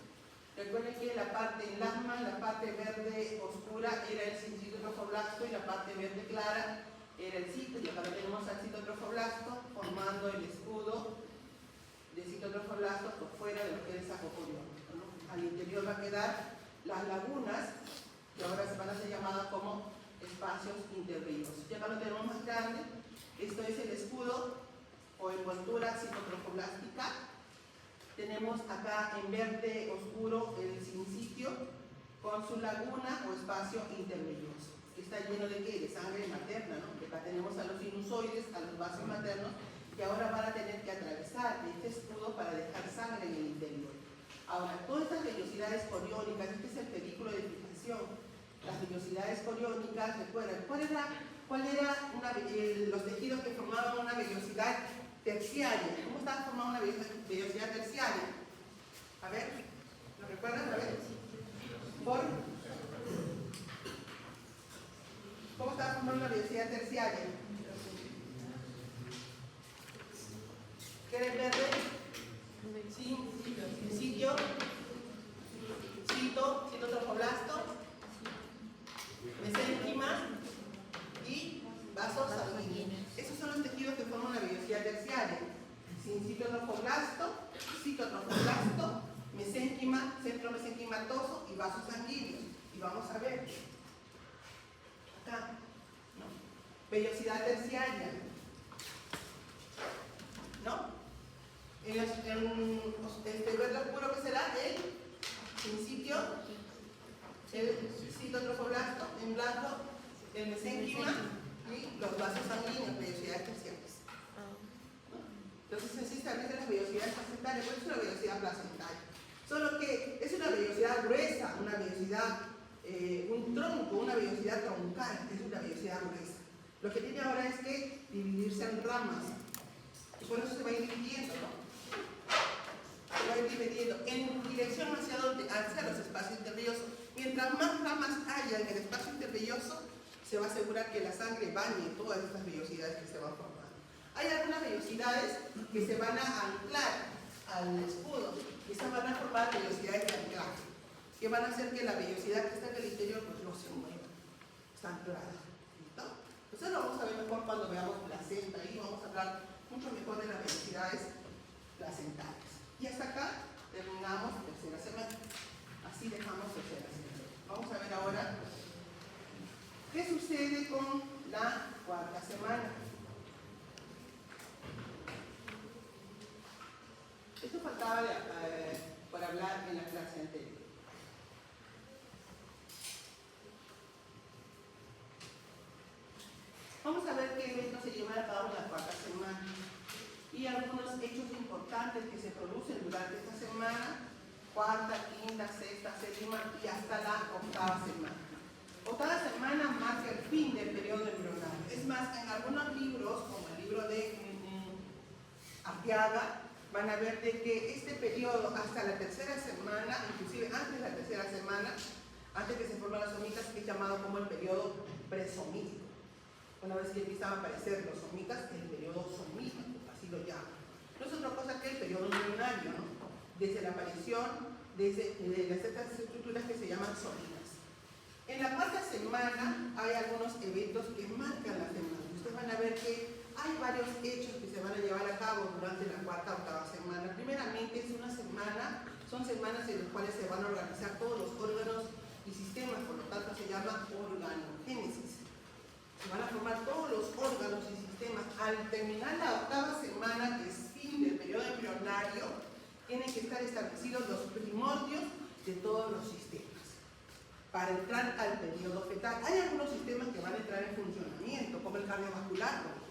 Recuerden que la parte en Lachmann, la parte verde oscura era el citotrofoblasto y la parte verde clara era el cito, y acá tenemos al citotrofoblasto formando el escudo de citotrofoblasto por fuera de lo que es el saco coriónico, ¿no? Al interior va a quedar las lagunas, que ahora se van a ser llamadas como espacios intervellosos. Ya acá lo tenemos más grande. Esto es el escudo o envoltura citotrofoblástica tenemos acá en verde oscuro el sincitio con su laguna o espacio intervelloso, que está lleno de ¿qué? De sangre materna, ¿no? Que acá tenemos a los sinusoides, a los vasos maternos, que ahora van a tener que atravesar este escudo para dejar sangre en el interior. Ahora, todas estas vellosidades coriónicas, este es el pedículo de fijación. Las vellosidades coriónicas, recuerden, ¿cuál era los tejidos que formaban una vellosidad terciaria? ¿Cómo estaba formada una vellosidad terciaria? A ver, ¿lo recuerdan? A ver. ¿Cómo estaba formada una vellosidad terciaria? ¿Qué era el verde? Sitio, citotropoblasto, mesénquima y vasos sanguíneos. Esos son los tejidos que forman la vellosidad terciaria. Citotropoblasto, mesénquima, centro mesenquimatoso y vasos sanguíneos. Y vamos a ver acá, ¿no? Vellosidad terciaria, ¿no? El verde oscuro que será el sincitio, el citotropoblasto, en blanco el mesénquima y los vasos sanguíneos, vellosidades terciarias. Entonces así se establecen las vellosidades placentarias. ¿Cuál es una vellosidad placentaria? Solo que es una vellosidad gruesa, una vellosidad, un tronco, una vellosidad troncal, es una vellosidad gruesa. Lo que tiene ahora es que dividirse en ramas. Y por eso se va a ir dividiendo, ¿no? Se va a ir dividiendo en dirección hacia los espacios intervellosos. Mientras más ramas haya en el espacio intervelloso, se va a asegurar que la sangre bañe todas estas vellosidades que se van formando. Hay algunas vellosidades que se van a anclar al escudo y se van a formar vellosidades de anclaje, que van a hacer que la vellosidad que está en el interior pues no se mueva, está anclada. ¿Listo? Entonces lo vamos a ver mejor cuando veamos placenta y vamos a hablar mucho mejor de las vellosidades placentarias. Y hasta acá terminamos tercera semana. Así dejamos tercera semana. Vamos a ver ahora qué sucede con la cuarta semana. Esto faltaba por hablar en la clase anterior. Vamos a ver qué eventos se llevan a cabo en la cuarta semana y algunos hechos importantes que se producen durante esta semana, cuarta, quinta, sexta, séptima y hasta la octava semana. Octava semana marca el fin del periodo embrionario. Es más, en algunos libros, como el libro de Arteaga, van a ver de que este periodo hasta la tercera semana, inclusive antes de la tercera semana, antes que se formen las somitas, es llamado como el periodo presomítico. Una vez que empiezan a aparecer los somitas, el periodo somítico, así lo llaman. No es otra cosa que el periodo embrionario, ¿no? Desde la aparición de ciertas estructuras que se llaman somitas. En la cuarta semana hay algunos eventos que marcan la semana. Ustedes van a ver que hay varios hechos que se van a llevar a cabo durante la cuarta o octava semana. Primeramente son semanas en las cuales se van a organizar todos los órganos y sistemas, por lo tanto se llama organogénesis. Se van a formar todos los órganos y sistemas. Al terminar la octava semana, que es fin del periodo embrionario, tienen que estar establecidos los primordios de todos los sistemas para entrar al periodo fetal. Hay algunos sistemas que van a entrar en funcionamiento, como el cardiovascular, por ejemplo.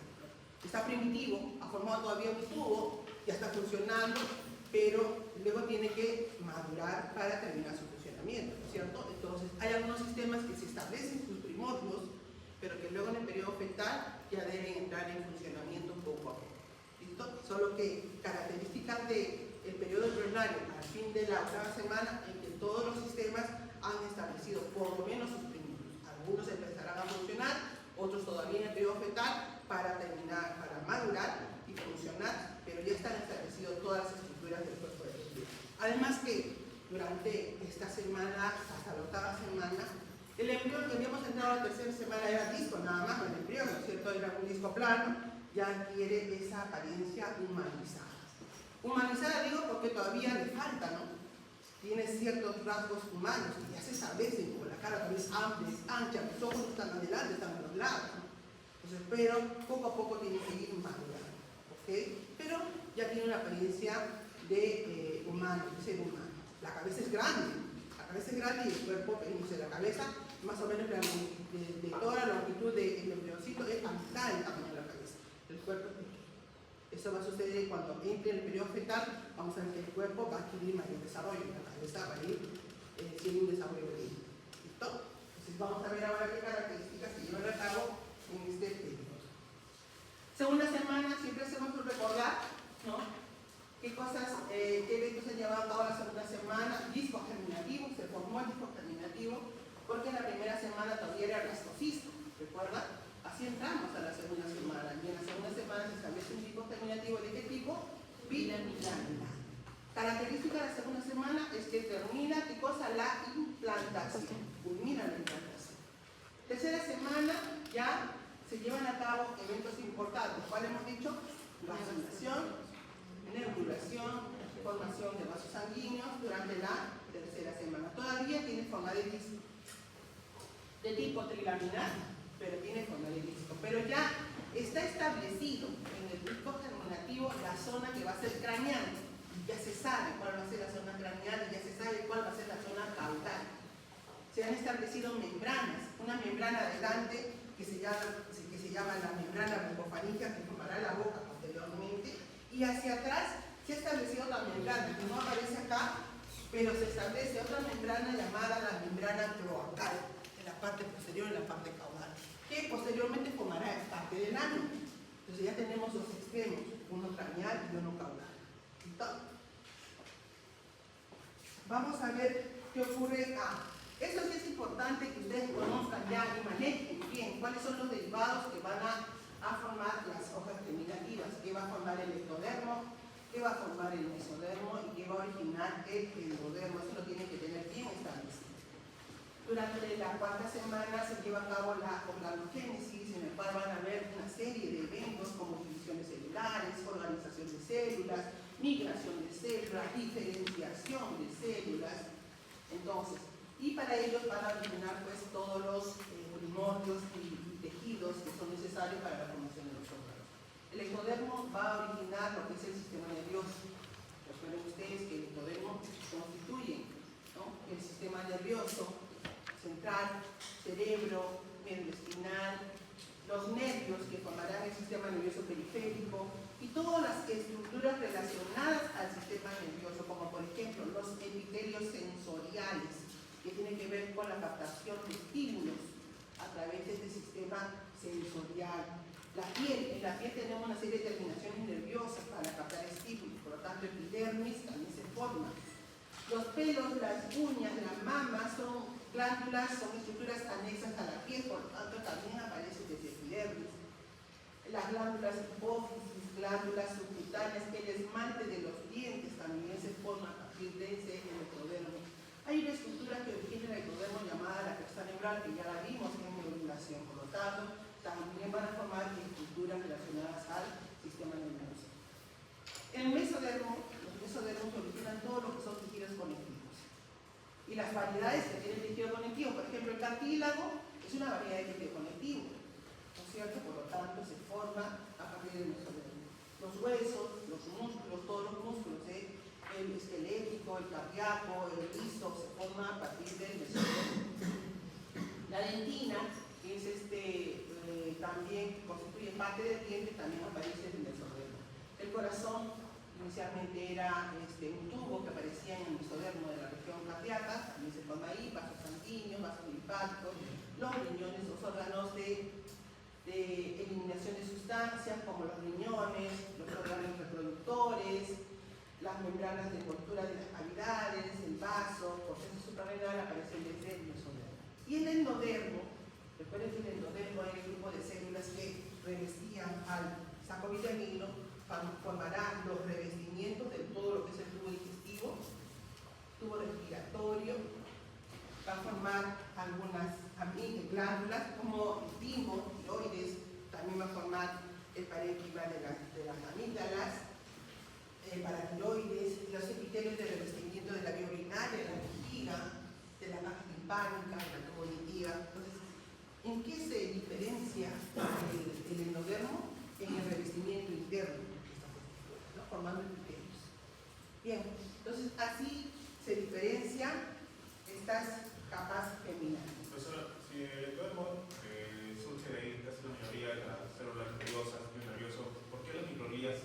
Está primitivo, ha formado todavía un tubo, ya está funcionando, pero luego tiene que madurar para terminar su funcionamiento, ¿no es cierto? Entonces, hay algunos sistemas que se establecen sus primordios, pero que luego en el periodo fetal ya deben entrar en funcionamiento poco a poco. ¿Listo? Solo que características del periodo embrionario al fin de la octava semana en que todos los sistemas han establecido por lo menos sus primordios. Algunos empezarán a funcionar, otros todavía en el periodo fetal para terminar, para madurar y funcionar, pero ya están establecidas todas las estructuras del cuerpo del individuo. Además que durante esta semana, hasta la octava semana, el embrión que habíamos entrado a la tercera semana era disco, nada más, el embrión, ¿no es cierto? Era un disco plano, ya adquiere esa apariencia humanizada. Humanizada digo porque todavía le falta, ¿no? Tiene ciertos rasgos humanos que ya se establecen, como la cara también es amplia, es ancha, los ojos no están adelante, están a los lados, ¿no? Entonces, pero poco a poco tiene que ir madurando, ¿ok? Pero ya tiene una apariencia de humano. humano, el ser humano. La cabeza es grande y el cuerpo pequeño. La cabeza, más o menos de toda la longitud del embrioncito, es a mitad del tamaño de la cabeza. El cuerpo es pequeño. Eso va a suceder cuando entre el periodo fetal. Vamos a ver que el cuerpo va a adquirir mayor desarrollo y la cabeza va a ir siendo un desarrollo lento. ¿Listo? Entonces vamos a ver ahora qué características se llevan a cabo en este periodo. Segunda semana siempre hacemos un recordar, ¿no? ¿Qué eventos se han llevado a cabo la segunda semana? Disco germinativo, se formó el disco germinativo porque en la primera semana todavía era blastocisto, ¿recuerda? Así entramos a la segunda semana y en la segunda semana se establece un disco germinativo de qué tipo? Bilaminar. Característica de la segunda semana es que termina, ¿qué cosa? La implantación, culmina la implantación. Tercera semana ya se llevan a cabo eventos importantes. ¿Cuál hemos dicho? Vacunación, nebulización, formación de vasos sanguíneos durante la tercera semana. Todavía tiene forma de disco, de tipo trilaminar, pero tiene forma de disco. Pero ya está establecido en el disco germinativo la zona que va a ser craneal. Ya se sabe cuál va a ser la zona craneal y ya se sabe cuál va a ser la zona caudal. Se han establecido membranas, una membrana adelante que se llama la membrana bucofaríngea, que formará la boca posteriormente, y hacia atrás se ha establecido otra membrana, que no aparece acá, pero se establece otra membrana llamada la membrana cloacal, en la parte posterior y en la parte caudal, que posteriormente formará parte del ano. Entonces ya tenemos dos extremos, uno craneal y uno caudal. ¿Listo? Vamos a ver qué ocurre acá. Eso sí es importante que ustedes conozcan ya y manejen bien cuáles son los derivados que van a formar las hojas germinativas, qué va a formar el ectodermo, qué va a formar el mesodermo y qué va a originar el endodermo. Eso lo tienen que tener bien establecido. Durante la cuarta semana se lleva a cabo la organogénesis, en el cual van a haber una serie de eventos como divisiones celulares, organización de células, migración de células, diferenciación de células. Entonces, y para ellos van a originar pues todos los primordios y tejidos que son necesarios para la formación de los órganos. El ectodermo va a originar lo que es el sistema nervioso. Recuerden ustedes que el ectodermo constituye, ¿no?, el sistema nervioso central, cerebro, médula espinal, los nervios que formarán el sistema nervioso periférico y todas las estructuras relacionadas al sistema nervioso, como por ejemplo los epitelios sensoriales, que tiene que ver con la captación de estímulos a través de este sistema sensorial. La piel, en la piel tenemos una serie de terminaciones nerviosas para captar estímulos, por lo tanto epidermis también se forma. Los pelos, las uñas, las mamas son glándulas, son estructuras anexas a la piel, por lo tanto también aparecen desde epidermis. Las glándulas hipófisis, glándulas subcutáneas, el esmalte de los dientes también se forma a partir de ese ectodermo. Hay una estructura que origina el ectodermo llamada la cresta neural, que ya la vimos en modulación, por lo tanto, también van a formar estructuras relacionadas al sistema nervioso. El mesodermo, los mesodermos originan todo lo que son tejidos conectivos. Y las variedades que tienen tejido conectivo, por ejemplo, el cartílago es una variedad de tejido conectivo, ¿no es cierto? Por lo tanto, se forma a partir del mesodermo. Los huesos, los músculos, todos los músculos, el esquelético, el cardíaco, el liso, se forma a partir del mesodermo. La dentina, que es también que constituye parte del diente, también aparece en el mesodermo. El corazón inicialmente era un tubo que aparecía en el mesodermo de la región cardíaca, también se forma ahí, vasos sanguíneos, vasos linfáticos, los riñones, los órganos de eliminación de sustancias como los riñones, los órganos reproductores, las membranas de envoltura de las cavidades, el vaso, proceso suprarrenal aparecen desde el mesodermo. Y el endodermo, recuerden que el endodermo era el grupo de células que revestían al saco vitelino, formará los revestimientos de todo lo que es el tubo digestivo, tubo respiratorio, va a formar algunas glándulas como el timo, tiroides, también va a formar el parénquima de las amígdalas, paratiroides, los epitelios de revestimiento de la vía urinaria, de la vejiga, de la caja timpánica, de la tubo auditiva. Entonces, ¿en qué se diferencia el endodermo? En el revestimiento interno, ¿no?, formando epitelios. Entonces, así se diferencian estas capas geminales. Profesora, si el endodermo surge de ahí casi la mayoría de las células nerviosas, nervioso, ¿por qué las microglías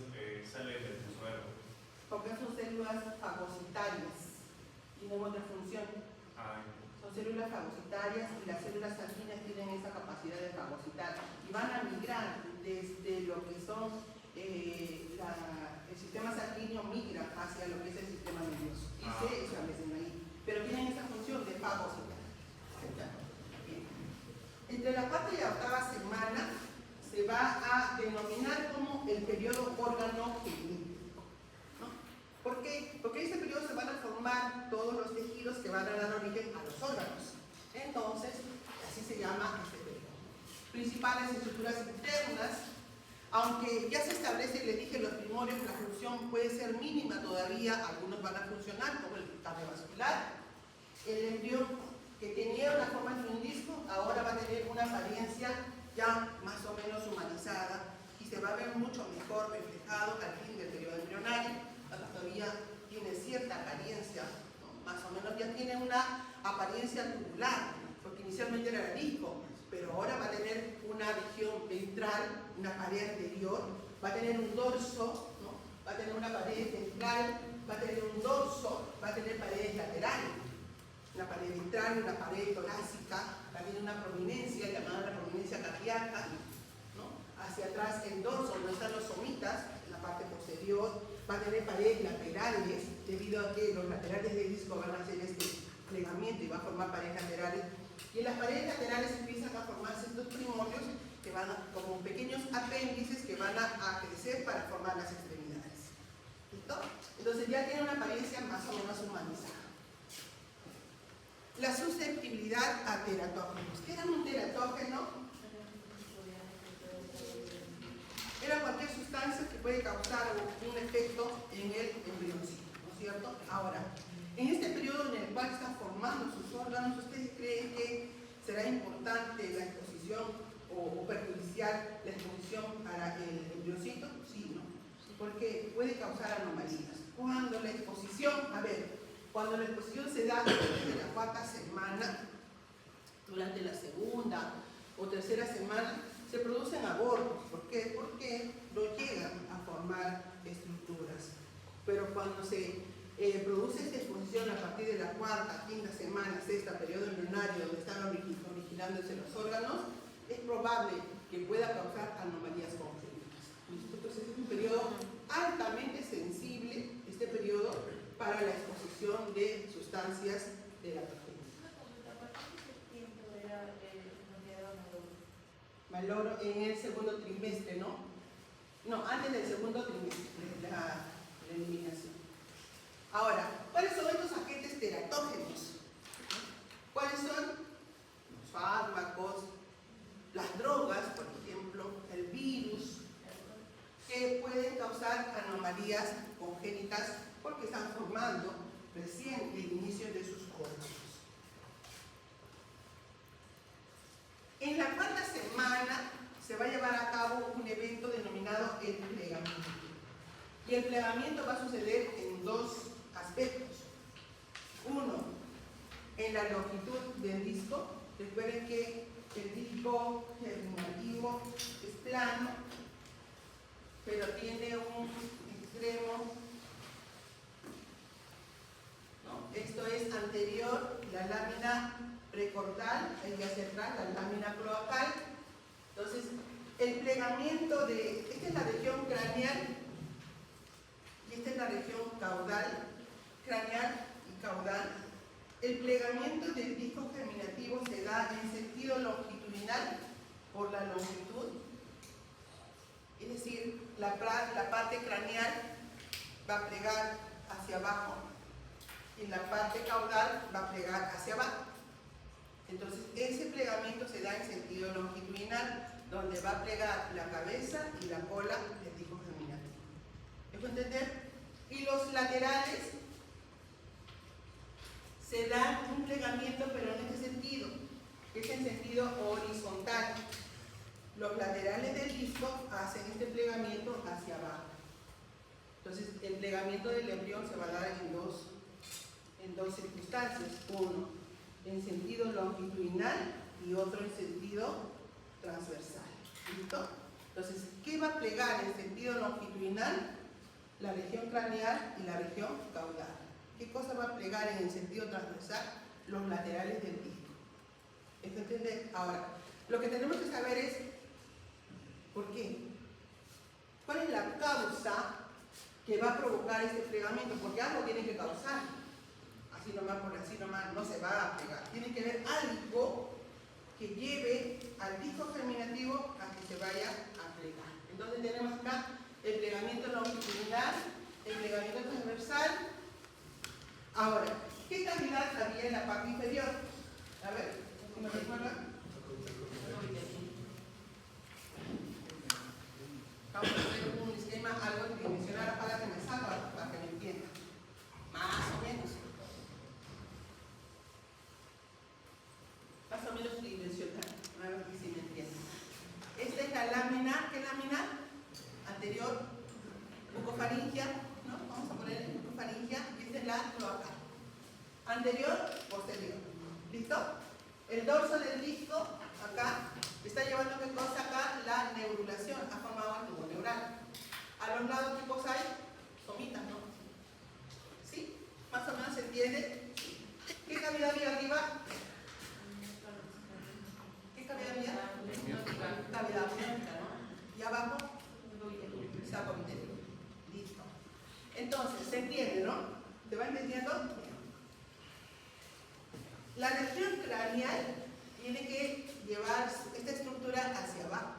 salen del mesodermo? Porque son células fagocitarias, tienen otra función. Son células fagocitarias y las células sanguíneas tienen esa capacidad de fagocitar y van a migrar desde lo que son el sistema sanguíneo migra hacia lo que es el sistema nervioso y se establecen ahí, pero tienen esa función de fagocitar. Entre la cuarta y la octava semana se va a denominar como el periodo órgano-genítico, ¿no? ¿Por qué? Porque en este periodo se van a formar todos los tejidos que van a dar origen a los órganos. Entonces, así se llama este periodo. Principales estructuras internas, aunque ya se establece, les dije, los primorios, la función puede ser mínima todavía, algunos van a funcionar, como el cardiovascular. El embrión que tenía una forma de un disco, ahora va a tener una apariencia ya más o menos humanizada y se va a ver mucho mejor reflejado al fin del periodo embrionario. Todavía tiene cierta apariencia, ¿no? Más o menos ya tiene una apariencia tubular, porque inicialmente era disco, pero ahora va a tener una región ventral, una pared anterior, va a tener un dorso, ¿no? Va a tener una pared ventral, va a tener un dorso, va a tener paredes laterales, una pared ventral, una pared torácica, va a tener una prominencia llamada la prominencia cardíaca, ¿no? Hacia atrás el dorso, donde están los somitas, en la parte posterior, va a tener paredes laterales, debido a que los laterales del disco van a hacer este plegamiento y va a formar paredes laterales. Y en las paredes laterales empiezan a formarse estos primorios que van como pequeños apéndices que van a crecer para formar las extremidades. ¿Listo? Entonces ya tiene una apariencia más o menos humanizada. La susceptibilidad a teratógenos. ¿Qué era un teratógeno? Era cualquier sustancia que puede causar un efecto en el embrioncito, ¿no es cierto? Ahora, en este periodo en el cual está formando sus órganos, ¿ustedes creen que será importante la exposición o perjudicial la exposición para el embrioncito? Sí, no. Porque puede causar anomalías. Cuando la exposición, cuando la exposición se da desde la cuarta semana, durante la segunda o tercera semana, se producen abortos. ¿Por qué? Porque no llegan a formar estructuras. Pero cuando se produce esta exposición a partir de la cuarta, quinta semana, sexta, periodo embrionario, donde están originándose los órganos, es probable que pueda causar anomalías congénitas. Entonces es un periodo altamente sensible, este periodo, para la exposición de sustancias de la transgénica. ¿Cuánto tiempo era Maloro en el segundo trimestre, ¿no? No, antes del segundo trimestre, la eliminación. Ahora, ¿cuáles son estos agentes teratógenos? ¿Cuáles son? Los fármacos, las drogas, por ejemplo, el virus, que pueden causar anomalías congénitas porque están formando recién el inicio de sus órganos. En la cuarta semana se va a llevar a cabo un evento denominado el plegamiento. Y el plegamiento va a suceder en dos aspectos. Uno, en la longitud del disco. Recuerden que el disco germinativo es plano, pero tiene un extremo, ¿no? Esto es anterior, la lámina precordal, y hacia atrás la lámina cloacal. Entonces, el plegamiento de, esta es la región craneal y esta es la región caudal, craneal y caudal. El plegamiento del disco germinativo se da en sentido longitudinal por la longitud, es decir, la parte craneal va a plegar hacia abajo y la parte caudal va a plegar hacia abajo. Entonces, ese plegamiento se da en sentido longitudinal, donde va a plegar la cabeza y la cola del disco germinativo. ¿Dejo entender? Y los laterales se dan un plegamiento, pero en este sentido, que es en sentido horizontal. Los laterales del disco hacen este plegamiento hacia abajo. Entonces, el plegamiento del embrión se va a dar en dos dos circunstancias, uno en sentido longitudinal y otro en sentido transversal. ¿Listo? Entonces, ¿qué va a plegar en sentido longitudinal? La región craneal y la región caudal. ¿Qué cosa va a plegar en el sentido transversal? Los laterales del disco. ¿Esto entiende? Ahora, lo que tenemos que saber es ¿por qué? ¿Cuál es la causa que va a provocar este plegamiento? Porque algo tiene que causar. Así nomás por así nomás no se va a plegar. Tiene que haber algo que lleve al disco germinativo a que se vaya a plegar. Entonces tenemos acá el plegamiento longitudinal, el plegamiento transversal. Ahora, ¿qué cavidad había en la parte inferior? A ver, ¿si me recuerdan? Vamos a hacer un esquema algo tridimensional para que me salga, para que me entiendan. Más o menos. Más o menos tridimensional, a ver si me entienden. Esta es la lámina, ¿qué lámina? Anterior, bucofaringia, ¿no? Vamos a poner bucofaringia, y esta es la cloacal. Anterior, posterior. ¿Listo? El dorso del disco, acá, está llevando qué cosa acá, la neurulación, ha formado el tubo neural. A los lados, ¿qué cosa hay? Somitas, ¿no? ¿Sí? ¿Más o menos se entiende? ¿Qué cavidad había arriba? ¿Qué cavidad había? Cavidad amniótica, ¿no? Y abajo, saco viteliano. Listo. Entonces, ¿se entiende, no? ¿Se va entendiendo? La región craneal tiene que llevar esta estructura hacia abajo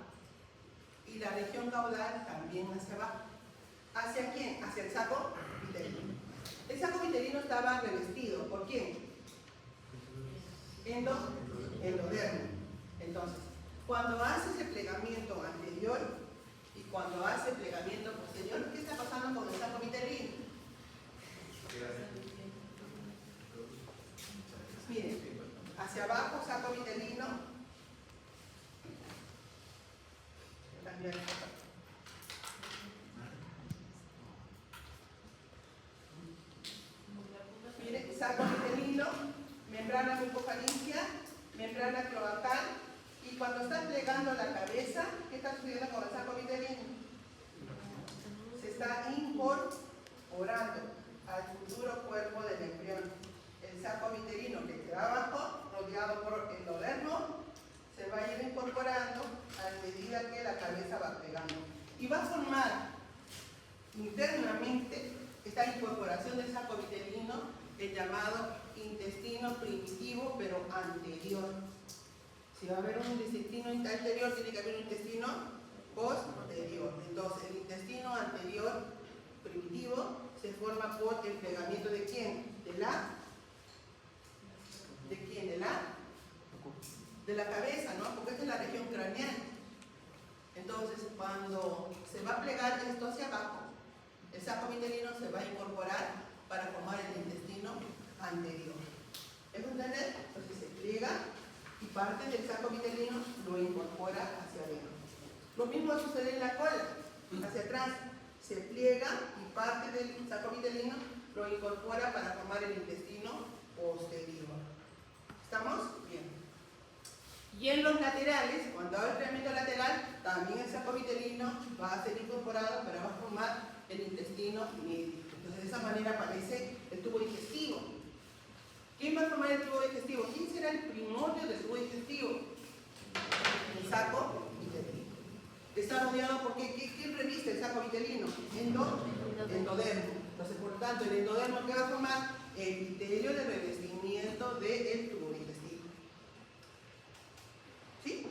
y la región caudal también hacia abajo. ¿Hacia quién? Hacia el saco vitelino. El saco vitelino estaba revestido. ¿Por quién? Endodermo. Entonces, cuando hace ese plegamiento anterior y cuando hace el plegamiento posterior, ¿qué está pasando con el saco vitelino? Miren, hacia abajo saco vitelino. Miren, saco vitelino, membrana bucofaringia, membrana cloacal, y cuando están plegando la cabeza, ¿qué está sucediendo con el saco vitelino? Se está incorporando al futuro cuerpo del embrión. El saco vitelino que queda abajo, rodeado por endodermo, se va a ir incorporando a medida que la cabeza va pegando. Y va a formar internamente esta incorporación del saco vitelino, el llamado intestino primitivo, pero anterior. Si va a haber un intestino anterior, tiene que haber un intestino posterior. Entonces, el intestino anterior primitivo se forma por el plegamiento de ¿quién? ¿De quién? De la cabeza, ¿no? Porque esta es la región craneal. Entonces, cuando se va a plegar esto hacia abajo, el saco vitelino se va a incorporar para formar el intestino anterior. ¿Es entender? Entonces se pliega y parte del saco vitelino lo incorpora hacia adentro. Lo mismo sucede en la cola, hacia atrás. Se pliega y parte del saco vitelino lo incorpora para formar el intestino posterior. ¿Estamos? Bien. Y en los laterales, cuando haga el plegamiento lateral, también el saco vitelino va a ser incorporado para formar el intestino medio. Entonces, de esa manera aparece el tubo digestivo. ¿Quién va a formar el tubo digestivo? ¿Quién será el primordio del tubo digestivo? El saco vitelino. Está rodeado por ¿quién reviste el saco vitelino? Endodermo. Entonces, por lo tanto, el endodermo que va a formar el epitelio de revestimiento del tubo digestivo. ¿Sí?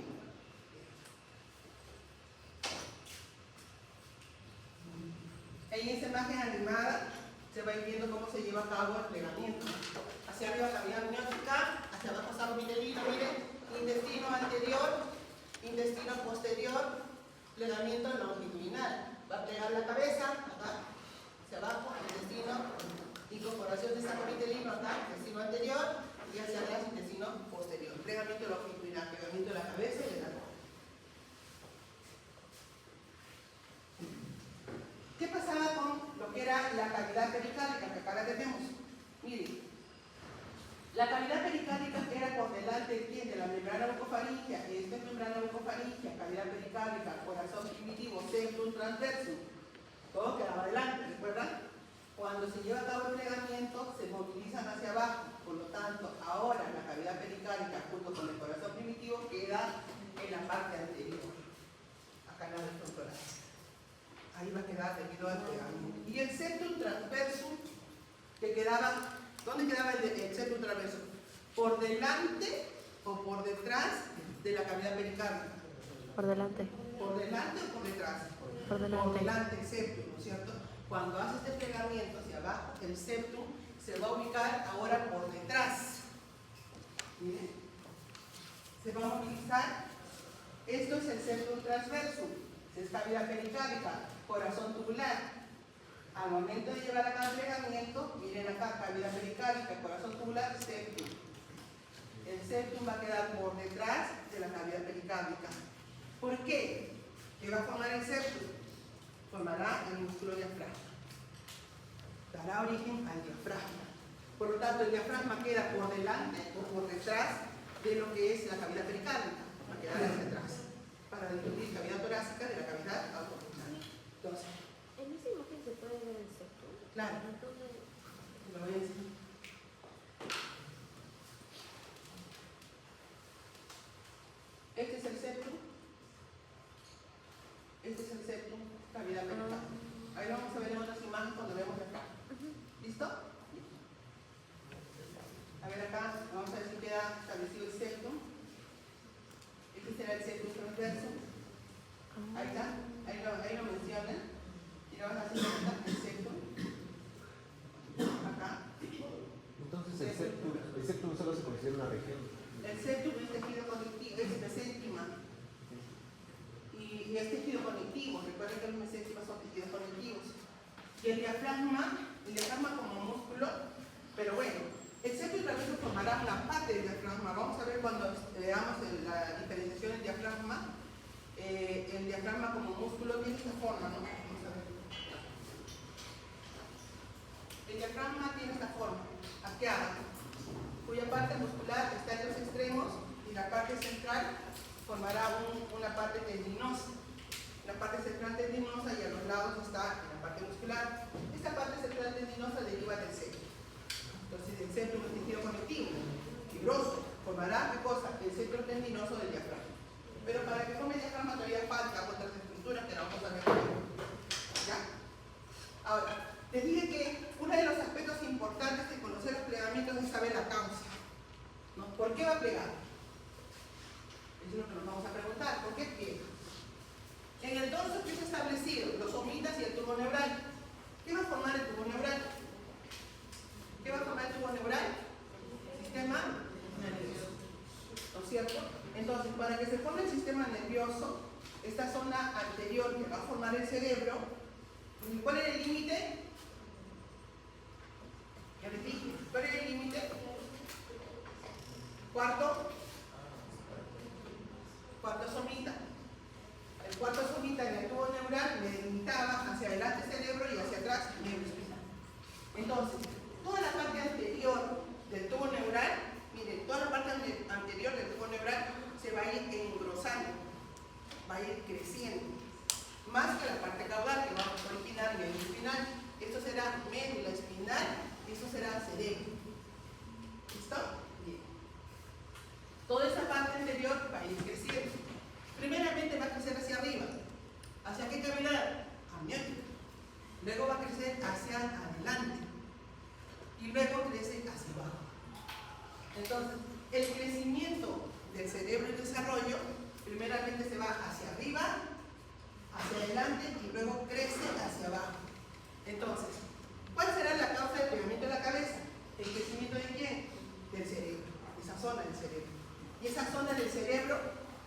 En esa imagen animada se va a ir viendo cómo se lleva a cabo el plegamiento. Hacia arriba cavidad amniótica, hacia abajo saco vitelino, miren, intestino anterior, intestino posterior, plegamiento longitudinal. Va a plegar la cabeza, acá, hacia abajo, intestino, incorporación de saco vitelino, acá, intestino anterior, y hacia atrás, intestino posterior. Plegamiento longitudinal, plegamiento de la cabeza y de la cola. ¿Qué pasaba con lo que era la cavidad pericárdica, que acá la tenemos? Miren, La cavidad pericárdica era por delante de la membrana bucofaríngea. Esta es membrana bucofaríngea, cavidad pericárdica, corazón primitivo, septum transversum. Todo quedaba adelante, ¿recuerdan? Cuando se lleva a cabo el plegamiento, se movilizan hacia abajo. Por lo tanto, ahora la cavidad pericárdica junto con el corazón primitivo queda en la parte anterior, acá en la frontal. Ahí va a quedar debido al plegamiento. Y el septum transversum, que quedaba, ¿dónde quedaba el septum transversum? ¿Por delante o por detrás de la cavidad pericárdica? Por delante. ¿Por delante o por detrás? Por delante. Por delante el septum, ¿no es cierto? Cuando hace este plegamiento hacia abajo, el septum se va a ubicar ahora por detrás. Miren, se va a movilizar. Esto es el septum transversum, es cavidad pericárdica, corazón tubular. Al momento de llevar a cabo el plegamiento, miren acá, cavidad pericárdica, corazón tubular, septum. El septum va a quedar por detrás de la cavidad pericárdica. ¿Por qué? ¿Qué va a formar el septum? Formará el músculo diafragma. Dará origen al diafragma. Por lo tanto, el diafragma queda por delante o por detrás de lo que es la cavidad pericárdica. Va a quedar hacia atrás, para distinguir cavidad torácica de la cavidad abdominal. Entonces, En esa imagen se puede ver el septum. claro, Entonces, lo voy a enseñar. Este es el septum. Este es el septum, cavidad pericárdica. Ahí lo vamos a ver en otras imágenes cuando vemos acá. ¿Listo? A ver acá, vamos a ver si queda establecido el septum. Este será el septum transverso. Ahí está, ahí lo mencionan. Y lo van a hacer el septum. Acá. Entonces el septum solo se considera una región. El septum es tejido conectivo, es mesénquima. Y es tejido conectivo. Recuerden que los mesénquimas son tejidos conectivos. Y el diafragma como músculo, pero bueno, el septum transverso formará una parte del diafragma. Vamos a ver cuando veamos la diferenciación del diafragma. El diafragma como músculo tiene esta forma, ¿no? Vamos a ver. El diafragma tiene esta forma, arqueada, cuya parte muscular está en los extremos y la parte central formará una parte tendinosa. La parte central tendinosa y a los lados está en la parte muscular. Esta parte central tendinosa deriva del septum. Entonces el septum es tejido conectivo, fibroso, formará ¿qué cosa? El septum tendinoso del diafragma. Pero para que forme el diafragma todavía falta otras estructuras que vamos a ver luego. ¿Ya? Ahora, les dije que uno de los aspectos importantes de conocer los plegamientos es saber la causa, ¿no? ¿Por qué va a plegar? Es lo que nos vamos a preguntar. ¿Por qué pliega? En el dorso que está establecido, los somitas y el tubo neural. ¿Qué va a formar el tubo neural? ¿Qué va a formar el tubo neural? Sistema nervioso. ¿No es cierto? Entonces, para que se forme el sistema nervioso, esta zona anterior que va a formar el cerebro, ¿cuál es el límite? Ya les dije, ¿cuál es el límite? Cuarto somita. El cuarto somita en el tubo neural me delimitaba hacia adelante cerebro y hacia atrás nervio espinal. Entonces, toda la parte anterior del tubo neural, miren, toda la parte anterior del tubo neural se va a ir engrosando, va a ir creciendo, más que la parte caudal que vamos a originar medio espinal. Esto será médula espinal, esto será cerebro. ¿Listo? Bien. Toda esa parte anterior va a ir creciendo. Primeramente va a crecer hacia arriba. ¿Hacia qué cavidad? Amniótica. Luego va a crecer hacia adelante. Y luego crece hacia abajo. Entonces, el crecimiento del cerebro en desarrollo, primeramente se va hacia arriba, hacia adelante y luego crece hacia abajo. Entonces, ¿cuál será la causa del plegamiento de la cabeza? ¿El crecimiento de quién? Del cerebro, esa zona del cerebro. Y esa zona del cerebro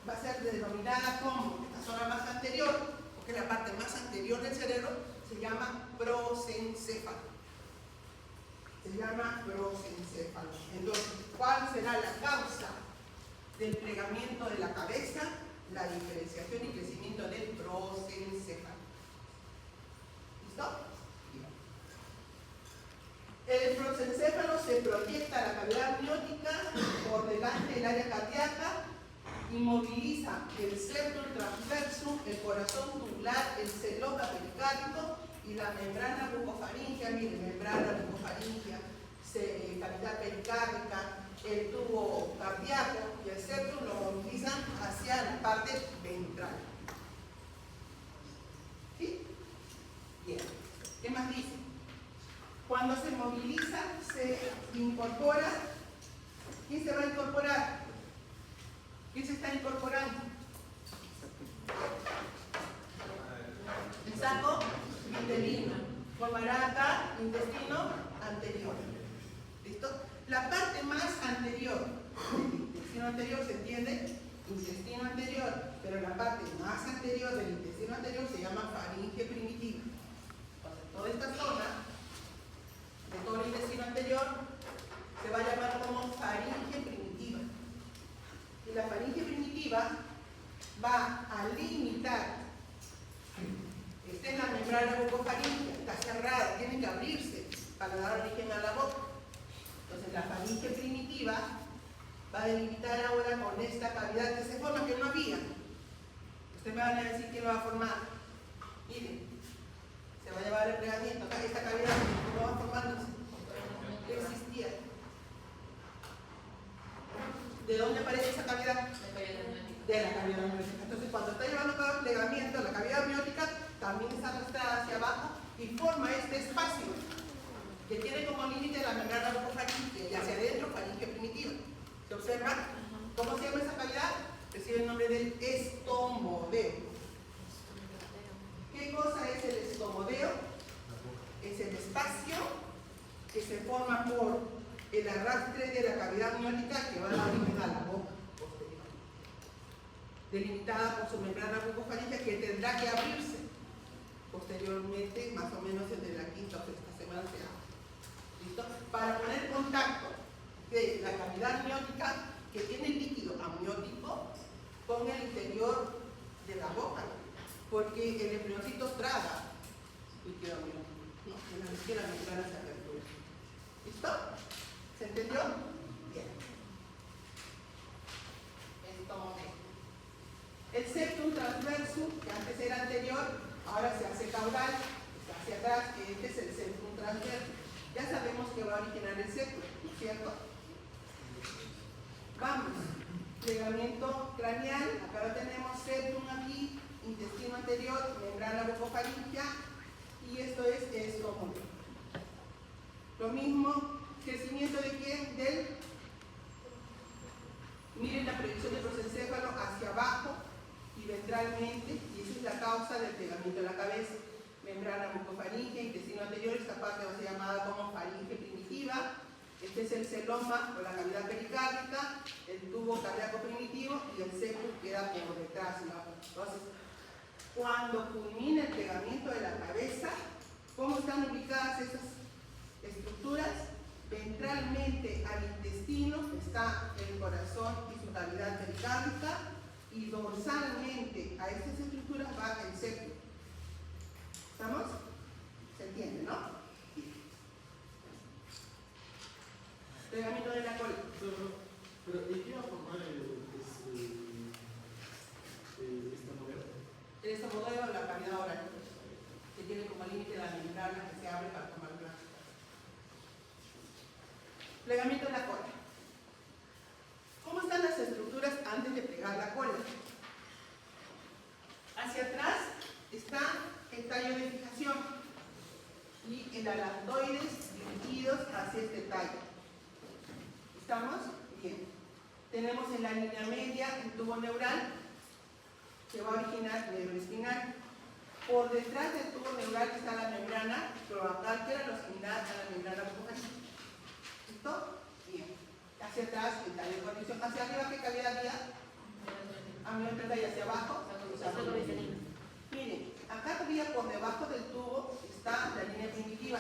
va a ser denominada como esta zona más anterior, porque la parte más anterior del cerebro se llama prosencéfalo. Se llama prosencéfalo. Entonces, ¿cuál será la causa del plegamiento de la cabeza? La diferenciación y crecimiento del prosencéfalo. ¿Listo? El prosencéfalo se proyecta a la cavidad amniótica arteria cardíaca, inmoviliza el septum transversum, el corazón tubular, el celoma pericárdico y la membrana bucofaringea. Miren, membrana bucofaringea, cavidad pericárdica, el tubo cardíaco y el septum lo movilizan hacia la parte ventral. ¿Sí? Bien. ¿Qué más dice? Cuando se moviliza, se incorpora. ¿Quién se va a incorporar? ¿Quién se está incorporando? El saco uterino. Formará acá intestino anterior. ¿Listo? La parte más anterior del intestino anterior, ¿se entiende? Intestino anterior, pero la parte más anterior del intestino anterior se llama faringe primitiva. Entonces, toda esta zona de todo el intestino anterior se va a llamar como faringe primitiva. Y la faringe primitiva va a limitar. Esta es la membrana bucofaringea, está cerrada, tiene que abrirse para dar origen a la boca. Entonces la faringe primitiva va a delimitar ahora con esta cavidad que se forma, que no había. Ustedes me van a decir quién lo va a formar. Miren, se va a llevar el plegamiento acá, esta cavidad que va formándose. ¿Qué existía? ¿De dónde aparece esa cavidad? De la cavidad amniótica. Entonces cuando está llevando a cabo el plegamiento, la cavidad amniótica también está arrastrada hacia abajo y forma este espacio que tiene como límite la membrana bucofaringea y hacia adentro faringe primitiva. ¿Se observa? ¿Cómo se llama esa cavidad? Recibe el nombre del estomodeo. ¿Qué cosa es el estomodeo? Es el espacio que se forma por el arrastre de la cavidad amniótica que va a dar origen a la boca posterior, delimitada por su membrana bucofaringea que tendrá que abrirse posteriormente, más o menos desde la quinta o sexta semana se abre. ¿Listo? Para poner contacto de la cavidad amniótica que tiene líquido amniótico con el interior de la boca, porque el embriocito traga líquido amniótico, no, una vez que la membrana se apertura. ¿Listo? ¿Se entendió? Bien. Entonces, el septum transversum, que antes era anterior, ahora se hace caudal, está hacia atrás, que este es el septum transversum. Ya sabemos que va a originar el septum, ¿no es cierto? Vamos. Plegamiento craneal, acá lo tenemos, septum aquí, intestino anterior, membrana bucofaringea, y esto es estómago. Lo mismo, crecimiento de quién? Del. Miren la proyección del prosencéfalo hacia abajo y ventralmente, y esa es la causa del plegamiento de la cabeza. Membrana bucofaringea, intestino anterior, esta parte va a ser llamada como faringe primitiva. Este es el celoma o la cavidad pericárdica, el tubo cardíaco primitivo y el septum queda por detrás, ¿no? Entonces, cuando culmina el plegamiento de la cabeza, ¿cómo están ubicadas esas estructuras? Ventralmente al intestino está el corazón y su cavidad pericárdica, y dorsalmente a estas estructuras va el septum. ¿Estamos? ¿Se entiende, no? Plegamiento de la cola. Pero ¿y qué va a formar este modelo? El estomodeo o la cavidad oral, que tiene como límite la membrana que se abre para tomar el blanco. Plegamiento de la cola. ¿Cómo están las estructuras antes de plegar la cola? Hacia atrás está el tallo de fijación y el alantoides dirigidos hacia este tallo. ¿Estamos? Bien. Tenemos en la línea media el tubo neural que va a originar neuroespinal. Por detrás del tubo neural está la membrana cloacal que era lo similar a la membrana bucofaringea. ¿Listo? Bien. Hacia atrás el tallo de condición. Hacia arriba, ¿qué cavidad había? Amniótica, y hacia abajo. Miren, acá todavía por debajo del tubo está la línea primitiva.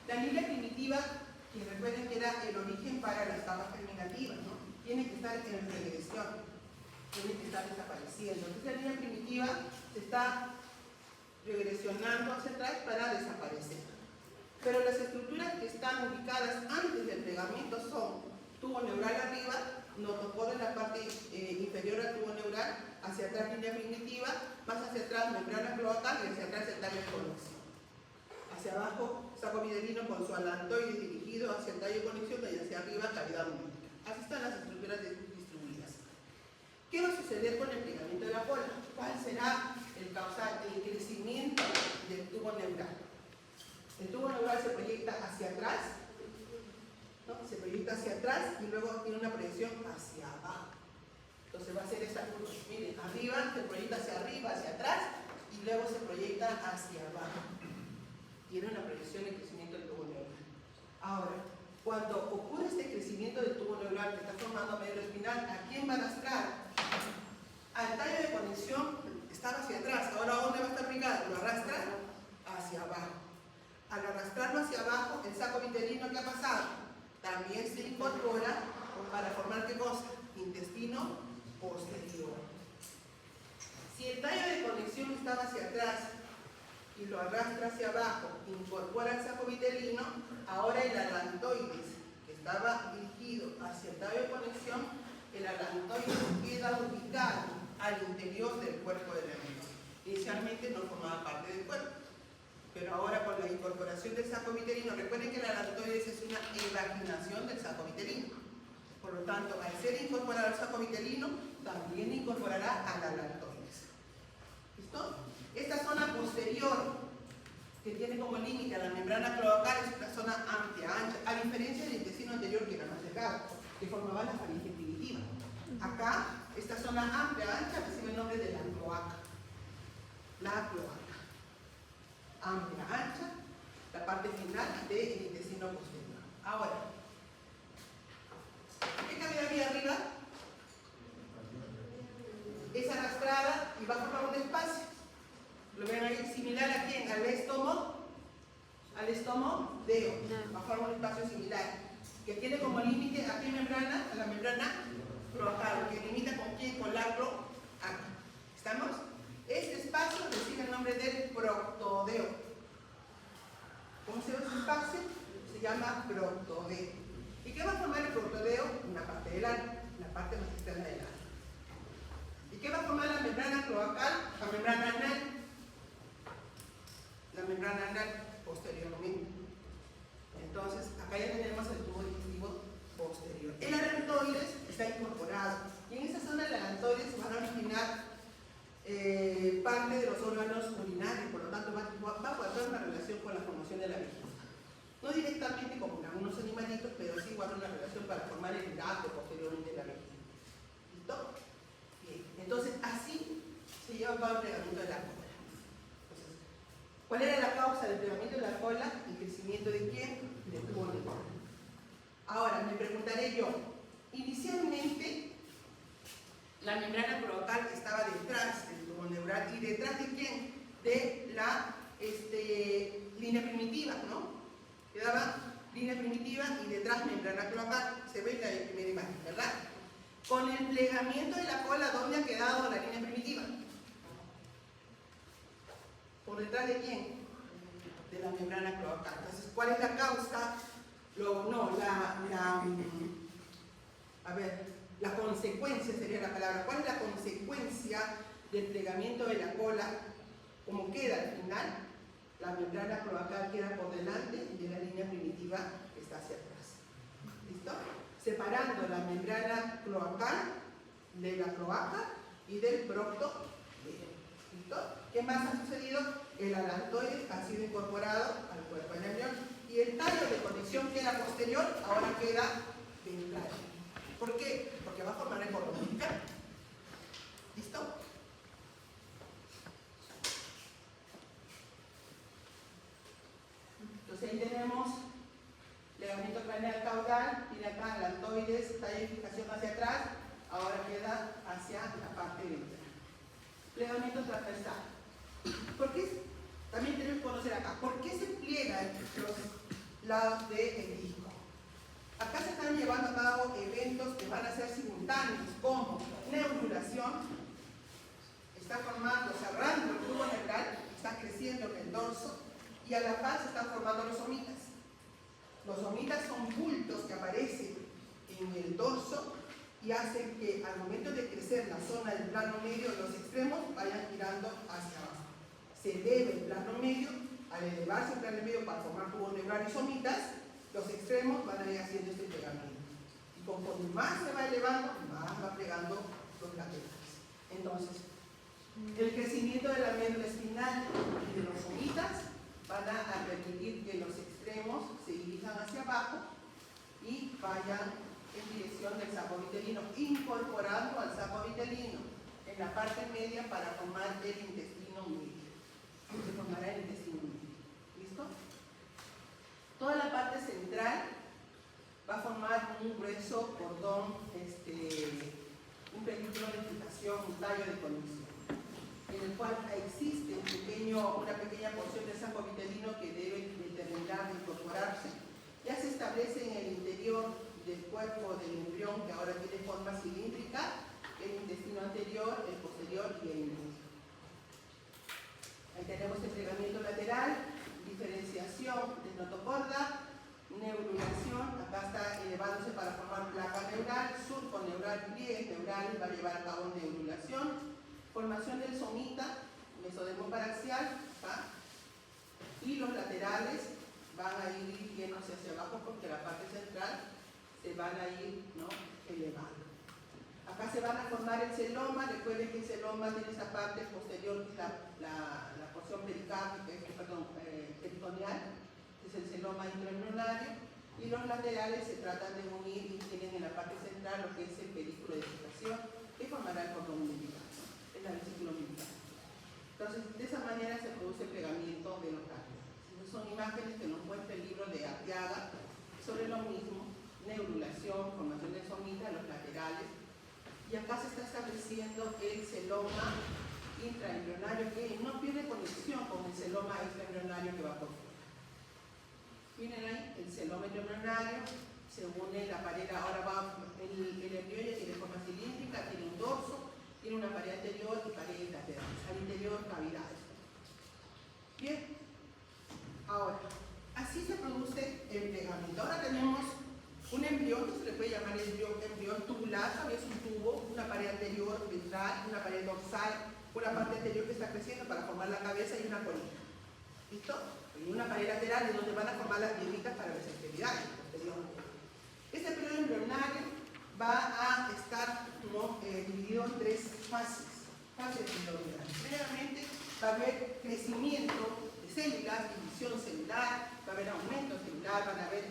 La línea primitiva, que recuerden que era el origen para las capas germinativas, ¿no? Tiene que estar en regresión, tiene que estar desapareciendo. Entonces la línea primitiva se está regresionando hacia atrás para desaparecer. Pero las estructuras que están ubicadas antes del plegamiento son tubo neural arriba, notocodo en la parte inferior al tubo neural, hacia atrás línea primitiva, más hacia atrás membrana cloacal y hacia atrás el tallo de conexión. Hacia abajo, saco minerino con su alantoide dirigido hacia el tallo de conexión y hacia arriba cavidad lumínica. Así están las estructuras distribuidas. ¿Qué va a suceder con el plegamiento de la cola? ¿Cuál será el causal del crecimiento del tubo neural? El tubo neural se proyecta hacia atrás, ¿no? Se proyecta hacia atrás y luego tiene una proyección hacia abajo. Entonces va a ser esta curva. Miren, arriba se proyecta hacia arriba, hacia atrás y luego se proyecta hacia abajo. Tiene una proyección de crecimiento del tubo neural. Ahora, cuando ocurre este crecimiento del tubo neural que está formando medio espinal, ¿a quién va a arrastrar? Al tallo de conexión estaba hacia atrás. Ahora, ¿dónde va a estar ubicado? Lo arrastra hacia abajo. Al arrastrarlo hacia abajo, el saco vitelino, ¿qué ha pasado? También se incorpora para formar ¿qué cosa? Intestino posterior. Si el tallo de conexión estaba hacia atrás y lo arrastra hacia abajo, incorpora el saco vitelino, ahora el alantoides, que estaba dirigido hacia el tallo de conexión, el alantoides queda ubicado al interior del cuerpo del embrión. Inicialmente no formaba parte del cuerpo, pero ahora con la incorporación del saco vitelino, recuerden que el alantoides es una evaginación del saco vitelino. Por lo tanto, al ser incorporado al saco vitelino, también incorporará al alantoides. ¿Listo? Esta zona posterior, que tiene como límite a la membrana cloacal, es una zona amplia, ancha, a diferencia del intestino anterior que era más delgado, que formaba la faringe primitiva. Acá, esta zona amplia, ancha, recibe el nombre de la cloaca. La cloaca. Amplia, ancha, la parte final del intestino posterior. Ahora, ¿qué cavidad había arriba? Es arrastrada y va a formar un espacio. Lo ven ahí, similar a quién? Al estómago deo. Va a formar un espacio similar. Que tiene como límite a qué membrana? A la membrana cloacal, que limita con quién? Con la cloaca. ¿Estamos? Este espacio recibe el nombre del proctodeo. ¿Cómo se llama ese espacio? Se llama proctodeo. ¿Y qué va a formar el proctodeo? Una parte del ano, la parte más externa del ano. ¿Y qué va a formar la membrana cloacal? La membrana anal. La membrana anal posteriormente. Entonces, acá ya tenemos el tubo digestivo posterior. El alantoides está incorporado. Y en esa zona del alantoides se van a originar parte de los órganos urinarios, por lo tanto va a guardar una relación con la formación de la vejiga. No directamente como en algunos animalitos, pero sí guarda una relación para formar el hidrato posteriormente de la vejiga. ¿Listo? Bien. Entonces, así se lleva a cabo el plegamiento de la cola. Entonces, ¿cuál era la causa del plegamiento de la cola? ¿El crecimiento de quién? Del tubo neural. Ahora, me preguntaré yo, inicialmente, la membrana cloacal estaba detrás del tubo neural. ¿Y detrás de quién? De la línea primitiva, ¿no? Quedaba línea primitiva y detrás membrana cloacal. Se ve en la primera imagen, ¿verdad? Con el plegamiento de la cola, ¿dónde ha quedado la línea primitiva? ¿Por detrás de quién? De la membrana cloacal. Entonces, ¿cuál es la causa? La consecuencia sería la palabra. ¿Cuál es la consecuencia del plegamiento de la cola? Como queda al final, la membrana cloacal queda por delante de la línea primitiva que está hacia atrás. ¿Listo? Separando la membrana cloacal de la cloaca y del proctodeo. ¿Listo? ¿Qué más ha sucedido? El alantoides ha sido incorporado al cuerpo del embrión y el tallo de conexión que era posterior ahora queda ventral. ¿Por qué? Porque va a formar el cordón umbilical. ¿Listo? Entonces ahí tenemos plegamiento craneal caudal, tiene acá alantoides, tallo de fijación hacia atrás, ahora queda hacia la parte ventral. Plegamiento transversal. ¿Por qué? También tenemos que conocer acá. ¿Por qué se pliegan los lados del disco? Acá se están llevando a cabo eventos que van a ser simultáneos, como neurulación, está formando, cerrando el tubo neural, está creciendo en el dorso, y a la par se están formando los somitas. Los somitas son bultos que aparecen en el dorso y hacen que al momento de crecer la zona del plano medio, los extremos vayan girando hacia abajo. Se eleva el plano medio, al elevarse el plano medio para formar tubos neurales y somitas, los extremos van a ir haciendo este plegamiento. Y conforme más se va elevando, más va plegando los laterales. Entonces, el crecimiento de la médula espinal y de los somitas van a permitir que los extremos se dirijan hacia abajo y vayan en dirección del saco vitelino, incorporando al saco vitelino en la parte media para formar el intestino medio. Se formará el intestino medio. ¿Listo? Toda la parte central va a formar un grueso cordón, un película de fijación, un tallo de conexión, en el cual existe una pequeña porción de saco vitelino que debe terminar de incorporarse. Ya se establece en el interior del cuerpo del embrión, que ahora tiene forma cilíndrica, el intestino anterior, el posterior y el medio. Ahí tenemos el plegamiento lateral, diferenciación de notocorda, neurulación, acá está elevándose para formar placa neural, surco neural, pliegues neurales, va a llevar a cabo neurulación, formación del somita, mesodermo paraxial, ¿va? Y los laterales van a ir dirigiéndose hacia abajo porque la parte central se van a ir, ¿no?, elevando. Acá se van a formar el celoma. Recuerden que el celoma tiene esa parte posterior, la porción peritoneal, es el celoma intraembrionario, y los laterales se tratan de unir y tienen en la parte central lo que es el pedículo de fijación, que formará el cordón umbilical, es la vesícula umbilical. Entonces, de esa manera se produce el plegamiento de los laterales. Son imágenes que nos muestra el libro de Arteaga sobre lo mismo: neurulación, formación del somita, los laterales. Y acá se está estableciendo el celoma intraembrionario, que no pierde conexión con el celoma extraembrionario que va por fuera. Miren ahí, el celoma intraembrionario se une la pared, ahora va, el embrión ya tiene forma cilíndrica, tiene un dorso, tiene una pared anterior y paredes laterales, al interior cavidades. Bien, ahora, así se produce el plegamiento. Ahora tenemos un embrión que se le puede llamar embrión tubular, es un tubo, una pared anterior ventral, una pared dorsal, una parte anterior que está creciendo para formar la cabeza y una colita. ¿Listo? Y una pared lateral es donde van a formar las piernitas para las extremidades posteriormente. Este periodo embrionario va a estar dividido en tres fases embrionarias. Primeramente va a haber crecimiento de células, división celular, va a haber aumento celular, van a haber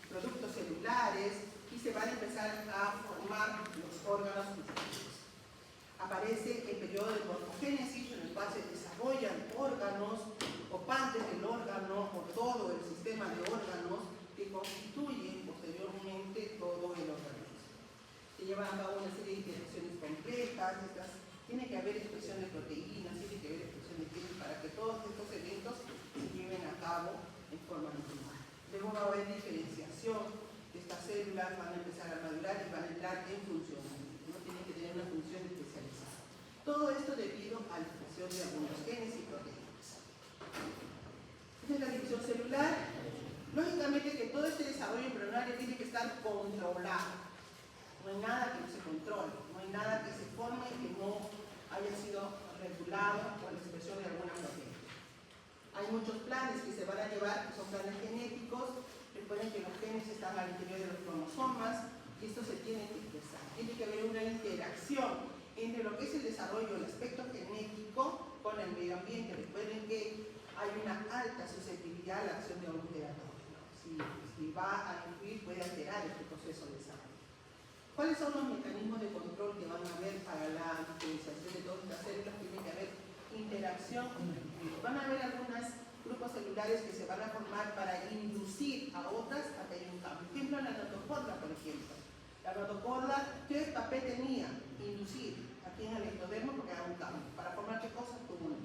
productos celulares y se van a empezar a formar los órganos constitutivos. Aparece el periodo de morfogénesis, en el cual se desarrollan órganos o partes del órgano o todo el sistema de órganos que constituyen posteriormente todo el organismo. Se llevan a cabo una serie de interacciones complejas, tiene que haber expresión de proteínas, tiene que haber expresión de genes para que todos estos eventos se lleven a cabo en forma normal. Luego va a haber diferenciación, estas células van a empezar a madurar y van a entrar en funcionamiento, no tienen que tener una función especializada. Todo esto debido a la expresión de algunos genes y proteínas. Esta es la división celular. Lógicamente que todo este desarrollo embrionario tiene que estar controlado. No hay nada que no se controle, no hay nada que se forme que no haya sido regulado por la expresión de alguna proteína. Hay muchos planes que se van a llevar, que son planes genéticos. Recuerden que los genes están al interior de los cromosomas y esto se tiene que expresar. Tiene que haber una interacción entre lo que es el desarrollo del aspecto genético con el medio ambiente. Recuerden que hay una alta susceptibilidad a la acción de hongos patógenos. Si va a influir, puede alterar este proceso de desarrollo. ¿Cuáles son los mecanismos de control que van a haber para la diferenciación de todas estas células? Tiene que haber interacción con el medio. Van a haber algunos grupos celulares que se van a formar para inducir a otras a que haya un cambio. Por ejemplo, la notocorda, por ejemplo. La notocorda, ¿qué papel tenía? Inducir aquí en el ectodermo porque haga un cambio. ¿Para formar qué cosas? Túbulos.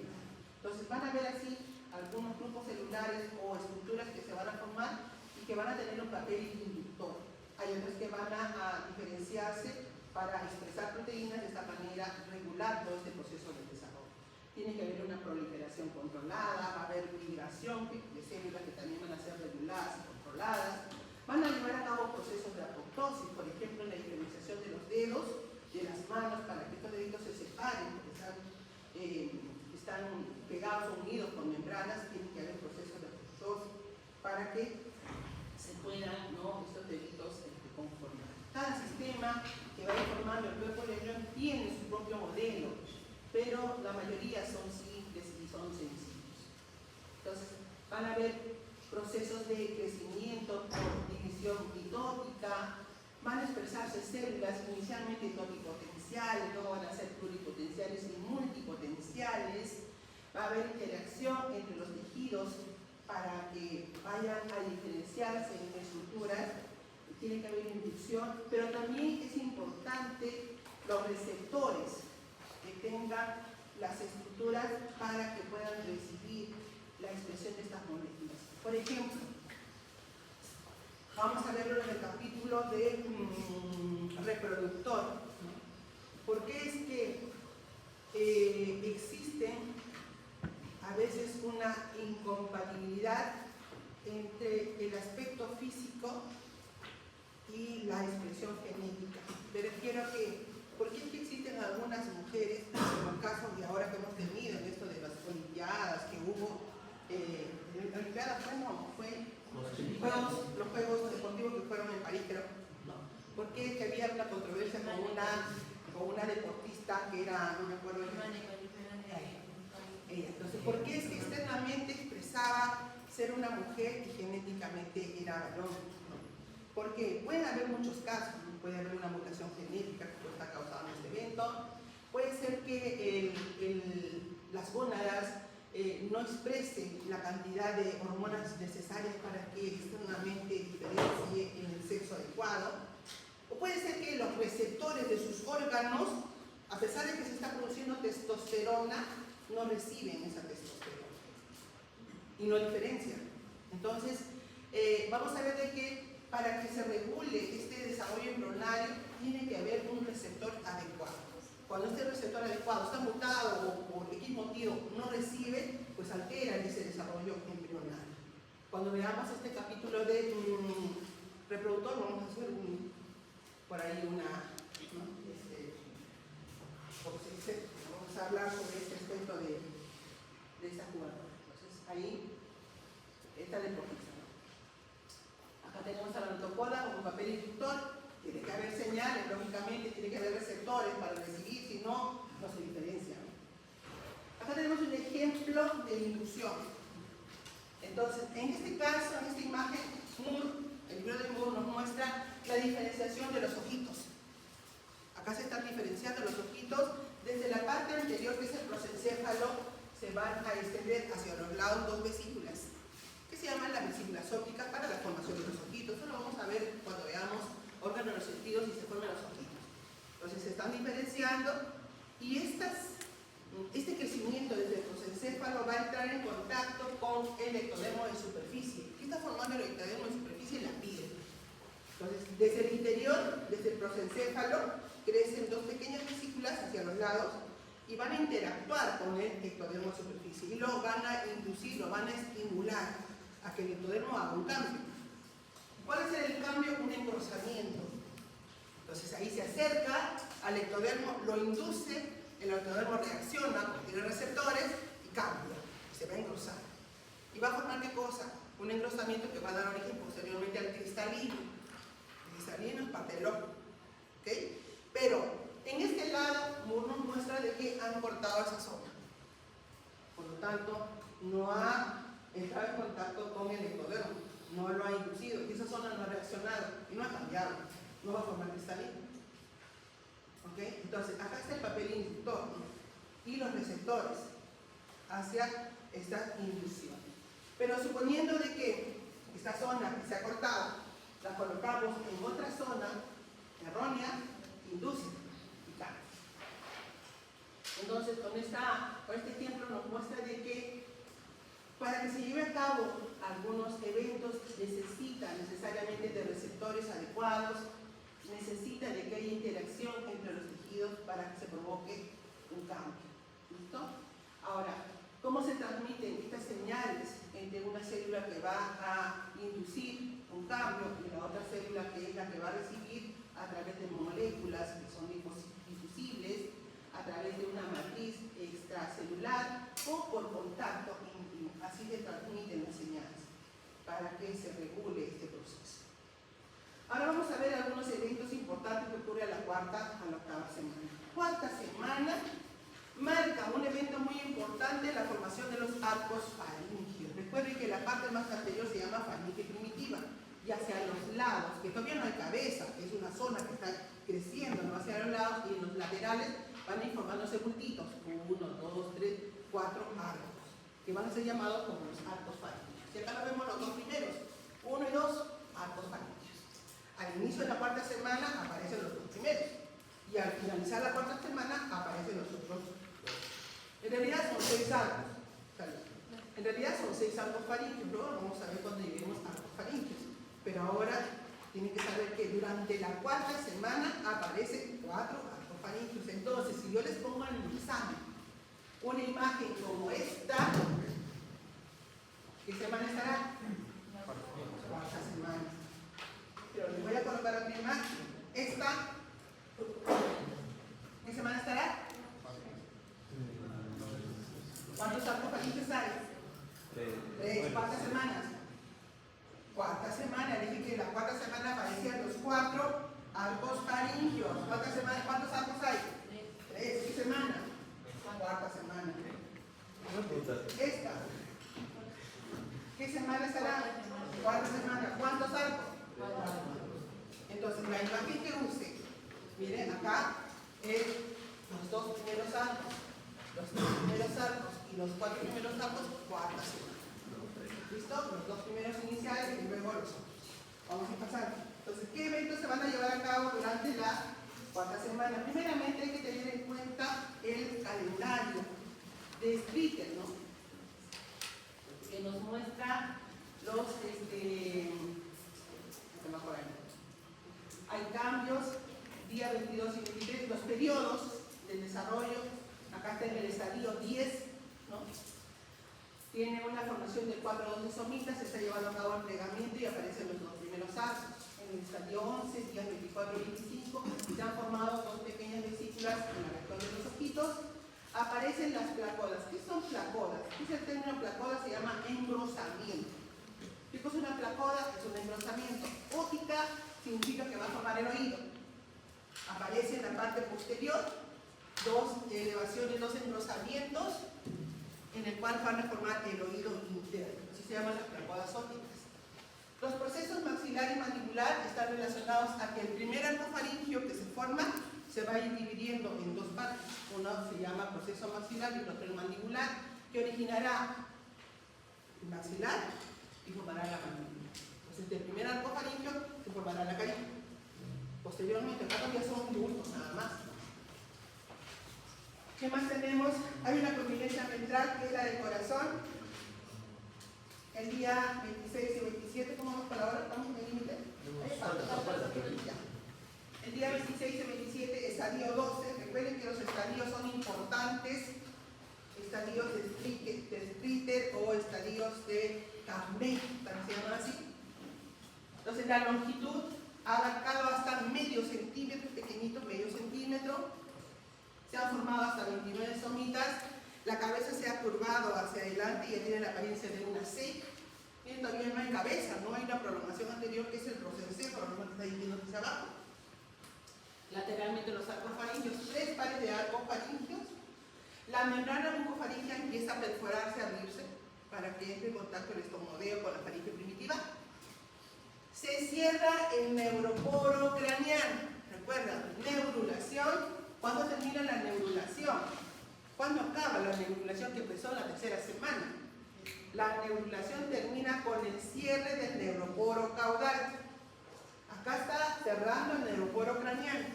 Entonces van a ver así algunos grupos celulares o estructuras que se van a formar y que van a tener un papel inductor. Hay otras que van a diferenciarse para expresar proteínas, de esta manera regular todo este proceso de desarrollo. Tiene que haber una proliferación controlada, va a haber migración de células que también van a ser reguladas y controladas. Van a llevar a cabo procesos de apoptosis, por ejemplo, en la diferenciación de los dedos, están pegados o unidos con membranas, tiene que haber procesos de apoptosis para que se puedan, ¿no?, estos delitos conformar. Cada sistema que vaya formando el cuerpo del embrión tiene su propio modelo, pero la mayoría son simples y son sencillos. Entonces, van a haber procesos de crecimiento por división mitótica, van a expresarse células inicialmente totipotenciales, luego van a ser pluripotenciales y multipotenciales, va a haber interacción entre los tejidos para que vayan a diferenciarse en estructuras, tiene que haber inducción, pero también es importante los receptores que tengan las estructuras para que puedan recibir la expresión de estas moléculas. Por ejemplo, vamos a verlo en el capítulo de reproductor. ¿Por qué es que existen a veces una incompatibilidad entre el aspecto físico y la expresión genética? Me refiero a que, ¿por qué es que existen algunas mujeres, en el caso de ahora que hemos tenido, en esto de las olimpiadas que hubo, la olimpiada los juegos deportivos que fueron en París, creo, ¿no? ¿Por qué es que había una controversia con una deportista que era, no me acuerdo ella? Entonces, ¿por qué es que externamente expresaba ser una mujer y genéticamente era varón? Porque pueden haber muchos casos, ¿no? Puede haber una mutación genética que está causando este evento, puede ser que las gónadas no expresen la cantidad de hormonas necesarias para que externamente diferencie en el sexo adecuado, o puede ser que los receptores de sus órganos, a pesar de que se está produciendo testosterona, no reciben esa testosterona y no diferencian. Entonces, vamos a ver de que para que se regule este desarrollo embrionario tiene que haber un receptor adecuado. Cuando este receptor adecuado está mutado o por X motivo no recibe, pues altera ese desarrollo embrionario. Cuando veamos este capítulo de reproductor, vamos a hacer por ahí vamos a hablar sobre este aspecto de esta jugadora. Entonces, ahí está la hipófisis. Acá tenemos a la notocola como papel inductor. Tiene que haber señales, lógicamente, tiene que haber receptores para recibir, si no, no se diferencia. Acá tenemos un ejemplo de inducción. Entonces, en este caso, en esta imagen, el libro de Moore nos muestra la diferenciación de los ojitos. Acá se están diferenciando los ojitos. Desde la parte anterior, que es el prosencéfalo, se van a extender hacia los lados dos vesículas, que se llaman las vesículas ópticas para la formación de los ojitos. Eso lo vamos a ver cuando veamos órganos de los sentidos y se forman los ojitos. Entonces se están diferenciando y este crecimiento desde el prosencéfalo va a entrar en contacto con el ectodermo de superficie. ¿Qué está formando el ectodermo de superficie? La piel. Entonces, desde el interior, desde el prosencéfalo, crecen dos pequeñas vesículas hacia los lados y van a interactuar con el ectodermo de superficie y lo van a inducir, lo van a estimular a que el ectodermo haga un cambio. ¿Cuál es el cambio? Un engrosamiento. Entonces ahí se acerca al ectodermo, lo induce, el ectodermo reacciona porque tiene receptores y cambia, se va a engrosar. ¿Y va a formar qué cosa? Un engrosamiento que va a dar origen posteriormente al cristalino. El cristalino es parte del ojo. ¿Okay? Pero en este lado, Moore nos muestra de que han cortado esa zona. Por lo tanto, no ha entrado en contacto con el ectodermo. No lo ha inducido, y esa zona no ha reaccionado y no ha cambiado, no va a formar cristalino. ¿Okay? Entonces, acá está el papel inductor, ¿no? Y los receptores hacia esta inducción. Pero suponiendo de que esta zona que se ha cortado la colocamos en otra zona errónea, induce y cambia. Entonces, con este ejemplo nos muestra de que para que se lleve a cabo algunos eventos necesariamente de receptores adecuados, necesita de que haya interacción entre los tejidos para que se provoque un cambio. ¿Listo? Ahora, ¿cómo se transmiten estas señales entre una célula que va a inducir un cambio y la otra célula que es la que va a recibir a través de moléculas que son difusibles, a través de una matriz extracelular o cuarta a la octava semana. Cuarta semana marca un evento muy importante, la formación de los arcos faringios. Recuerden que la parte más anterior se llama faringe primitiva, y hacia los lados, que todavía no hay cabeza, que es una zona que está creciendo, ¿no? Hacia los lados, y en los laterales van a ir formándose bultitos, 1, 2, 3, 4 arcos, que van a ser llamados como los arcos faringios. Y acá lo vemos los dos primeros, 1 y 2, arcos faringios. Al inicio de la cuarta semana aparecen los dos primeros, y al finalizar la cuarta semana aparecen los otros dos. En realidad son 6 arcos. En realidad son 6 arcos faringios, luego vamos a ver cuando lleguemos a arcos faringios. Pero ahora tienen que saber que durante la cuarta semana aparecen 4 arcos faringios. Entonces, si yo les pongo en el examen una imagen como esta, ¿qué semana estará? Cuarta semana. Pero les voy a colocar otra imagen. Esta, ¿qué semana estará? ¿Cuántos arcos faringios hay? 3, cuartas semanas. Cuarta semana, dije que la cuarta semana aparecían los 4 arcos faringios. ¿Cuántos arcos hay? 3. ¿Qué semana? Cuarta semana. Esta. ¿Qué semana estará? Cuarta semana. ¿Cuántos arcos? 4. Entonces, la imagen que use, miren acá, es los 2 primeros arcos. Los 3 primeros arcos y los 4 primeros arcos, cuarta semana. ¿Listo? Los 2 primeros iniciales y luego los otros. Vamos a pasar. Entonces, ¿qué eventos se van a llevar a cabo durante la cuarta semana? Primeramente hay que tener en cuenta el calendario de Streeter, ¿no? Que nos muestra los, hay cambios, día 22 y 23, los periodos del desarrollo. Acá está en el estadio 10, ¿no? Tiene una formación de 4 o 12 somitas, se está llevando a cabo el plegamiento y aparecen los 2 primeros arcos. En el estadio 11, días 24 y 25, se han formado 2 pequeñas vesículas en la región de los ojitos. Aparecen las placodas. ¿Qué son placodas? El término placoda se llama engrosamiento. ¿Qué cosa es una placoda? Es un engrosamiento. Ótica significa que va a formar el oído. Aparece en la parte posterior 2 elevaciones, 2 engrosamientos, en el cual van a formar el oído interno. Así se llaman las placodas ópticas. Los procesos maxilar y mandibular están relacionados a que el primer arco faringio que se forma se va a ir dividiendo en 2 partes. Uno se llama proceso maxilar y el otro el mandibular, que originará el maxilar y formará la mandíbula. Entonces, del primer arco faringio se formará la carita. Posteriormente, acá ya son bultos nada más. ¿Qué más tenemos? Hay una prominencia ventral que es la del corazón. El día 26 y 27, ¿cómo vamos para ahora? ¿Estamos en el límite? El día 26 y 27, estadio 12. Recuerden que los estadios son importantes. Estadios de Streeter o estadios de Carnet, se llaman así. Entonces, la longitud ha abarcado hasta medio centímetro, pequeñito, medio centímetro. Se han formado hasta 29 somitas, la cabeza se ha curvado hacia adelante y ya tiene la apariencia de una C. Miren, todavía no hay cabeza, no hay una prolongación anterior que es el procencéfalo, no está yendo hacia abajo. Lateralmente los arcos faringios, 3 pares de arcos faringios. La membrana bucofaringea empieza a perforarse, a abrirse, para que entre en contacto el estomodeo con la faringe primitiva. Se cierra el neuroporo craneal. Recuerda, neurulación. ¿Cuándo termina la neurulación? ¿Cuándo acaba la neurulación que empezó en la tercera semana? La neurulación termina con el cierre del neuroporo caudal. Acá está cerrando el neuroporo craneal.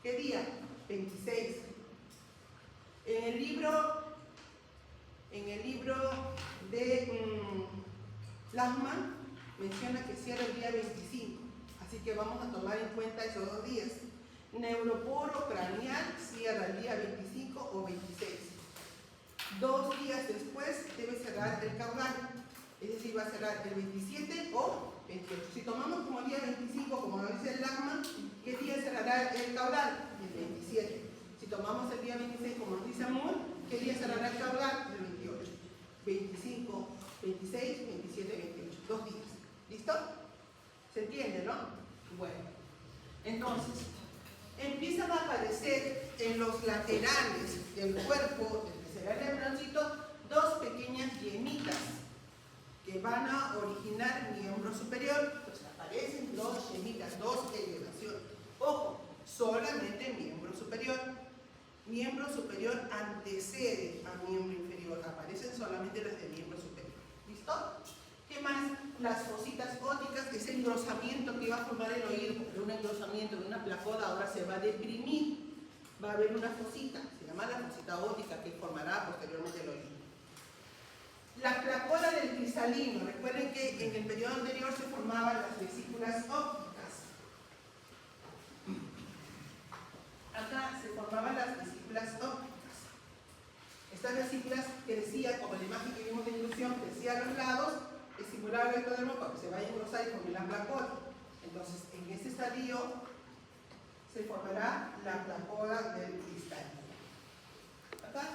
¿Qué día? 26. En el libro de Lachmann menciona que cierra el día 25. Así que vamos a tomar en cuenta esos 2 días. Neuroporo craneal cierra el día 25 o 26. 2 días después debe cerrar el caudal, es decir, va a cerrar el 27 o 28. Si tomamos como día 25, como lo dice el Lachmann, ¿qué día cerrará el caudal? El 27. Si tomamos el día 26, como nos dice Moore, ¿qué día cerrará el caudal? El 28. 25, 26, 27, 28. 2 días. ¿Listo? ¿Se entiende, no? Bueno, entonces, empiezan a aparecer en los laterales del cuerpo, del que será el embrioncito, dos pequeñas yemitas que van a originar miembro superior. Pues aparecen dos yemitas, dos elevaciones. Ojo, solamente miembro superior. Miembro superior antecede a miembro inferior. Aparecen solamente las de miembro superior. ¿Listo? ¿Qué más? Las fositas ópticas, que es el engrosamiento que iba a formar el oído, porque un engrosamiento de una placoda ahora se va a deprimir. Va a haber una fosita, se llama la fosita óptica, que formará posteriormente el oído. La placoda del cristalino, recuerden que en el periodo anterior se formaban las vesículas ópticas. Acá se formaban las vesículas ópticas. Estas vesículas crecían, como la imagen que vimos de inclusión, crecían a los lados, estimulaba el ectodermo para que se vaya a engrosar y forme la placoda. Entonces, en este estadio se formará la placoda del cristalino. Acá,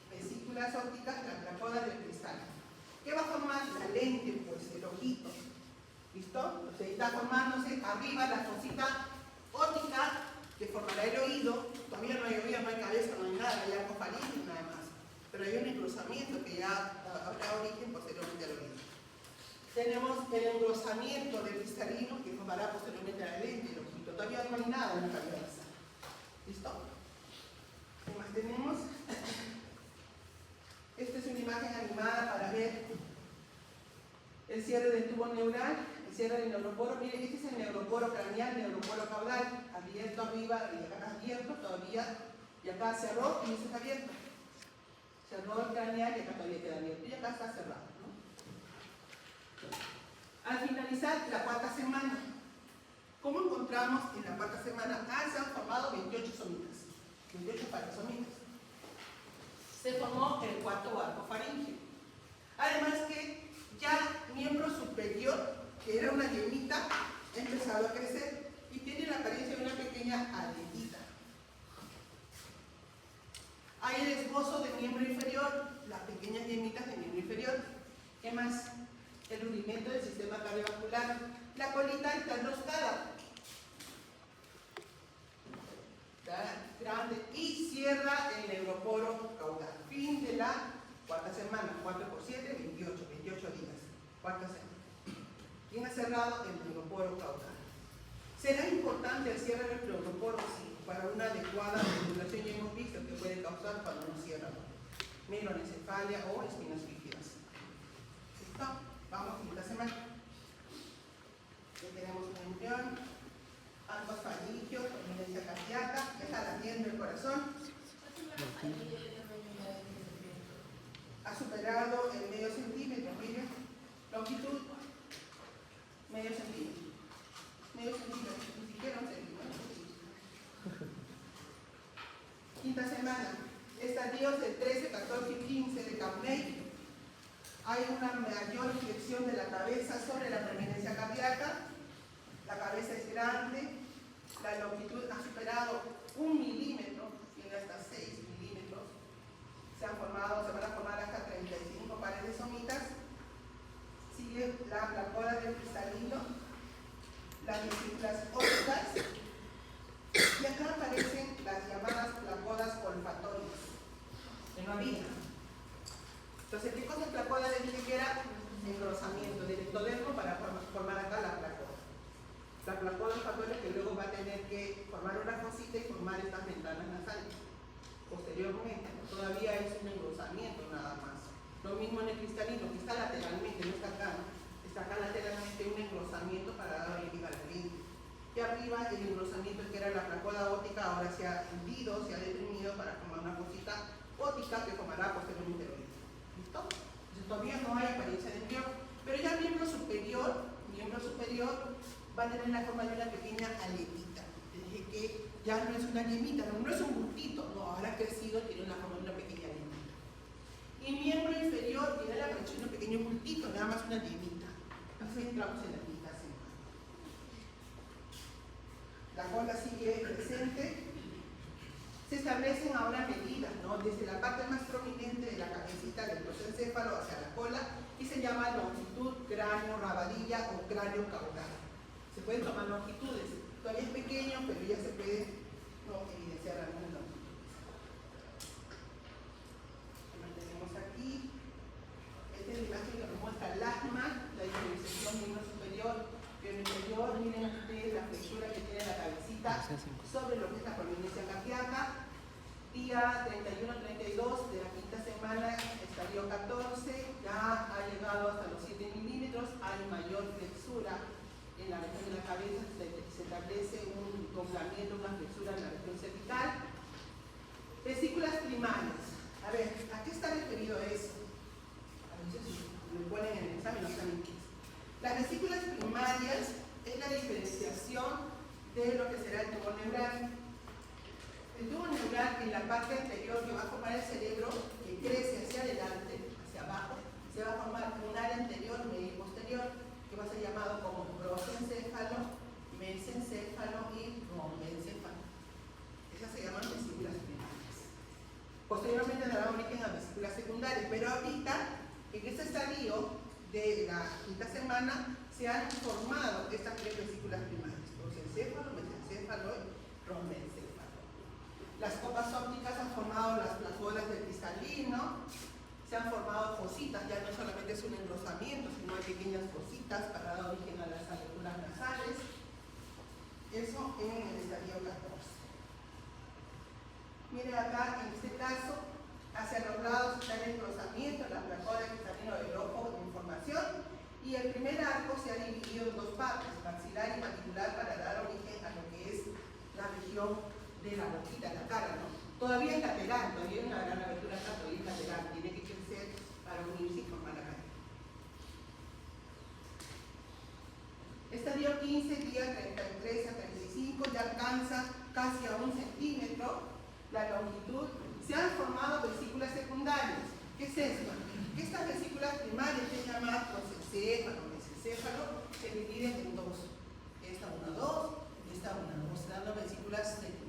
vesículas ópticas, la placoda del cristal. ¿Qué va a formar? La lente, pues, el ojito. ¿Listo? Entonces, está formándose arriba la fosita óptica que formará el oído. Todavía no hay oído, no hay cabeza, no hay nada, hay algo faríngeo nada más. Pero hay un engrosamiento que ya habrá origen posteriormente al oído. Tenemos el engrosamiento del cristalino que formará posteriormente la lente, el ojito. Todavía no hay nada en la cabeza. ¿Listo? ¿Qué más tenemos? Esta es una imagen animada para ver el cierre del tubo neural, el cierre del neuroporo. Miren, este es el neuroporo craneal, neuroporo caudal, abierto arriba y acá abierto todavía, y acá cerró y ese está abierto. Cerró el craneal y acá todavía queda abierto, y acá está cerrado, ¿no? Al finalizar la cuarta semana, ¿cómo encontramos en la cuarta semana? Se han formado 28 somitas, 28 parasomitas. Se formó el cuarto arco faríngeo. Además que ya miembro superior, que era una yemita, ha empezado a crecer y tiene la apariencia de una pequeña aletita. Hay el esbozo de miembro inferior, las pequeñas yemitas de miembro inferior. ¿Qué más? El rudimento del sistema cardiovascular. La colita está enroscada. Grande, y cierra el neuroporo caudal. Fin de la cuarta semana, 4 por 7, 28 días. Cuarta semana. ¿Quién ha cerrado el neuroporo caudal? ¿Será importante el cierre del neuroporo? Sí, para una adecuada regulación. Ya hemos visto que puede causar cuando no cierra mieloencefalia o espinas bífidas. ¿Listo? Vamos, quinta semana. Ya tenemos una embrión, arcos faringios, prominencia cardíaca, ya está latiendo el corazón. Ha superado el medio centímetro, miren, longitud, medio centímetro, ni siquiera un centímetro. Quinta semana, estadios del 13, 14 y 15 de Capney. Hay una mayor flexión de la cabeza sobre la prominencia cardíaca, la cabeza es grande, la longitud ha superado 1 milímetro, tiene hasta 6 milímetros. Se van a formar hasta 35 pares de somitas. Sigue la placoda del cristalino, las vesículas ópticas, y acá aparecen las llamadas placodas olfatorias, que no había. Entonces, ¿qué cosa es placoda? Les dije que era engrosamiento del ectodermo para formar acá la placoda. La placoda olfatoria que luego va a tener que formar una fosita y formar estas ventanas nasales. Posteriormente, todavía es un engrosamiento nada más. Lo mismo en el cristalino, que está lateralmente, no está acá, ¿no? Está acá lateralmente un engrosamiento para dar origen al lente. Y arriba el engrosamiento que era la placoda óptica ahora se ha hundido, se ha deprimido para formar una fosita óptica que formará posteriormente el oído. ¿Listo? Entonces todavía no hay apariencia de embrión, pero ya miembro superior va a tener la forma de una pequeña aletita. Les dije que ya no es una yemita, no es un bultito, no, ahora ha crecido, tiene la forma de una pequeña aletita. Y miembro inferior tiene la apariencia de un pequeño bultito, nada más una yemita. Así entramos en la quinta semana. La cola sigue presente. Se establecen ahora medidas, ¿no? Desde la parte más prominente de la cabecita del prosencéfalo hacia la cola, y se llama longitud cráneo rabadilla o cráneo caudal. Se pueden tomar longitudes, todavía es pequeño, pero ya se puede solo evidenciar algunas longitudes. Mantenemos aquí. Esta es la imagen que nos muestra el asma, la diferenciación miembro superior, miembro inferior. Miren ustedes la flexura que tiene la cabecita sobre lo que es la prominencia cardíaca. Día 31-32 de la quinta semana, estadio 14, ya ha llegado hasta los 7 milímetros, hay mayor flexura en la región de la cabeza, se establece un doblamiento, una flexura en la región cervical. Vesículas primarias. A ver, ¿a qué está referido eso? A veces me ponen en el examen, no saben qué es. Las vesículas primarias es la diferenciación de lo que será el tubo neural. El tubo neural en la parte anterior que va a formar el cerebro, que crece hacia adelante, hacia abajo, se va a formar un área anterior, medio y posterior, que va a ser llamado como prosencéfalo, mesencéfalo y rombencéfalo. Esas se llaman vesículas primarias. Posteriormente dará origen a vesículas secundarias, pero ahorita, en este estadio de la quinta semana, se han formado estas tres vesículas primarias: prosencéfalo, mesencéfalo y rombencéfalo. Las copas ópticas han formado las plazuelas del cristalino, se han formado fositas, ya no solamente es un engrosamiento, sino hay pequeñas fositas para dar origen a las aberturas nasales. Eso en el estadio 14. Miren acá, en este caso, hacia los lados está el engrosamiento, la plazuela del cristalino del ojo de información, y el primer arco se ha dividido en dos partes, maxilar y mandibular, para dar origen a lo que es la región de la boquita, la cara, ¿no? Todavía es lateral, todavía hay una gran abertura acá, todavía es lateral, tiene que crecer para unirse y formar la cara. Estadio 15, día 33 a 35, ya alcanza casi a 1 centímetro la longitud. Se han formado vesículas secundarias. ¿Qué es esto? Estas vesículas primarias se llaman prosencéfalo, mesencéfalo, se dividen en dos. Esta 1, 2, esta 1, 2, dando vesículas secundarias.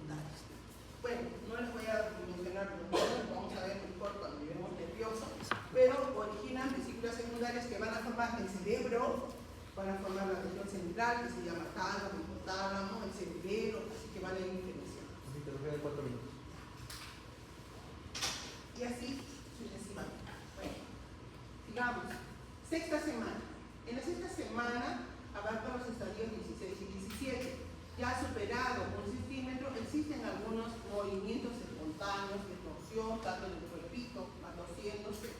Bueno, no les voy a mencionar los nombres, vamos a ver mejor cuando lleguemos nerviosos, pero originan vesículas secundarias que van a formar el cerebro, van a formar la región central, que se llama tálamo, hipotálamo, el cerebelo, así que van a ir diferenciando. Así que nos quedan 4 minutos. Y así sucesivamente. Bueno, sigamos. Sexta semana. En la sexta semana abarca los estadios 16 y 17. Ya superado 1 centímetro, existen algunos movimientos espontáneos de torsión, tanto del cuerpito, moviéndose.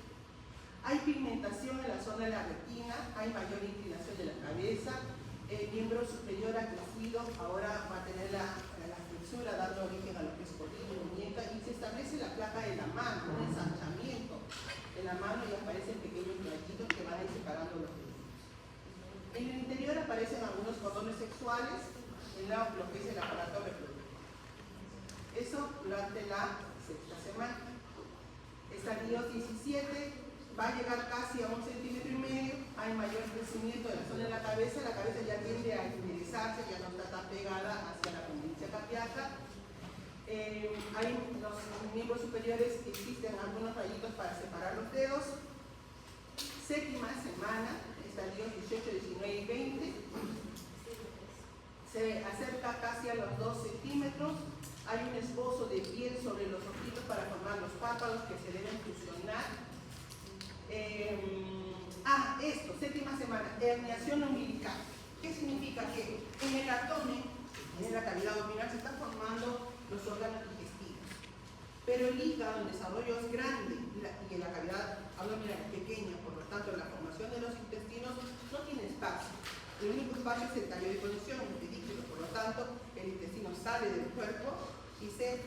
Hay pigmentación en la zona de la retina, hay mayor inclinación de la cabeza, el miembro superior ha crecido, ahora va a tener la flexura dando origen a lo que es cordillo y muñeca, y se establece la placa de la mano, un ensanchamiento de la mano, y aparecen pequeños rayitos que van a ir separando los dedos. En el interior aparecen algunos cordones sexuales en lo que es el aparato reproductivo. Eso durante la sexta semana. Estadio 17 va a llegar casi a 1,5 centímetros, hay mayor crecimiento de la zona de la cabeza ya tiende a enderezarse, ya no está tan pegada hacia la prominencia cardíaca. Hay los miembros superiores, existen algunos rayitos para separar los dedos. Séptima semana, estadios 18, 19 y 20. Se acerca casi a los 2 centímetros. Hay un esbozo de piel sobre los ojitos para formar los párpados que se deben fusionar. Séptima semana, herniación umbilical. ¿Qué significa? Que en el abdomen, en la cavidad abdominal, se están formando los órganos digestivos. Pero el hígado en desarrollo es grande y la cavidad abdominal es pequeña, por lo tanto la formación de los intestinos no tiene espacio. El único espacio es el tallo de conexión, el pedículo, por lo tanto el intestino sale del cuerpo y se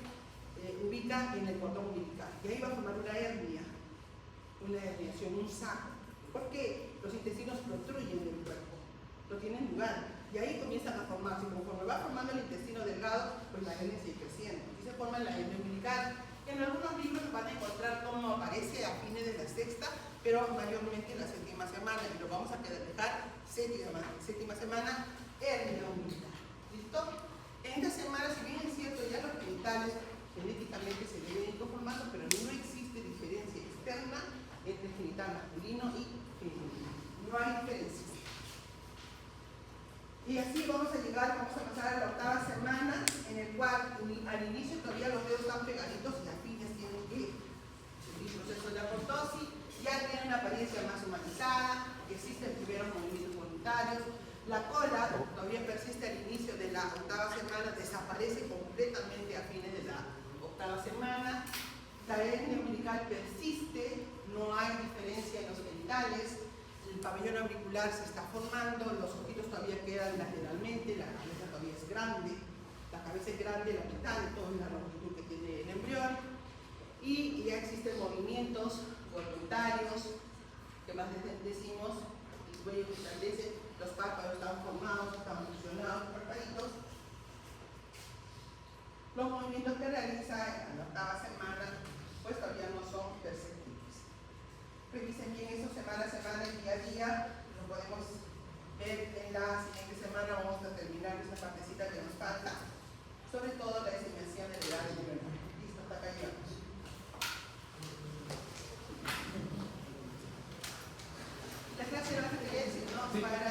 ubica en el cordón umbilical. Y ahí va a formar una hernia, una herniación, un saco. Porque los intestinos protruyen del cuerpo, no tienen lugar. Y ahí comienzan a formarse. Conforme va formando el intestino delgado, pues la hernia sigue creciendo. Aquí se forma la hernia umbilical. En algunos libros van a encontrar cómo aparece a fines de la sexta, pero mayormente en la séptima semana. Y lo vamos a dejar séptima semana, hernia umbilical. ¿Listo? En esta semana, si bien es cierto, ya los genitales genéticamente se deben ir conformando, pero no existe diferencia externa entre genital masculino y femenino. No hay diferencia. Y así vamos a pasar a la octava semana, en el cual, al Al inicio todavía los dedos están pegaditos y las piñas tienen que seguir proceso de aportosis, ya tiene una apariencia más humanizada, existen primeros movimientos voluntarios, la cola todavía persiste al inicio de la octava semana, desaparece completamente a fines de la octava semana, la hernia umbilical persiste, no hay diferencia en los genitales, el pabellón auricular se está formando, los ojitos todavía quedan lateralmente, la cabeza todavía es grande, la cabeza es grande, la mitad de toda la longitud que tiene el embrión, y ya existen movimientos voluntarios, que más decimos, el cuello que establece, los párpados están formados, están fusionados, los párpaditos. Los movimientos que realiza en la octava semana, pues todavía no son perceptibles. Revisen bien eso semana a semana, día a día, lo podemos ver en la siguiente semana, vamos a terminar esa partecita que nos falta, sobre todo la designación de edad de nivel. Listo, hasta acá llegamos. La clase va a tener, ¿no? Sí. Para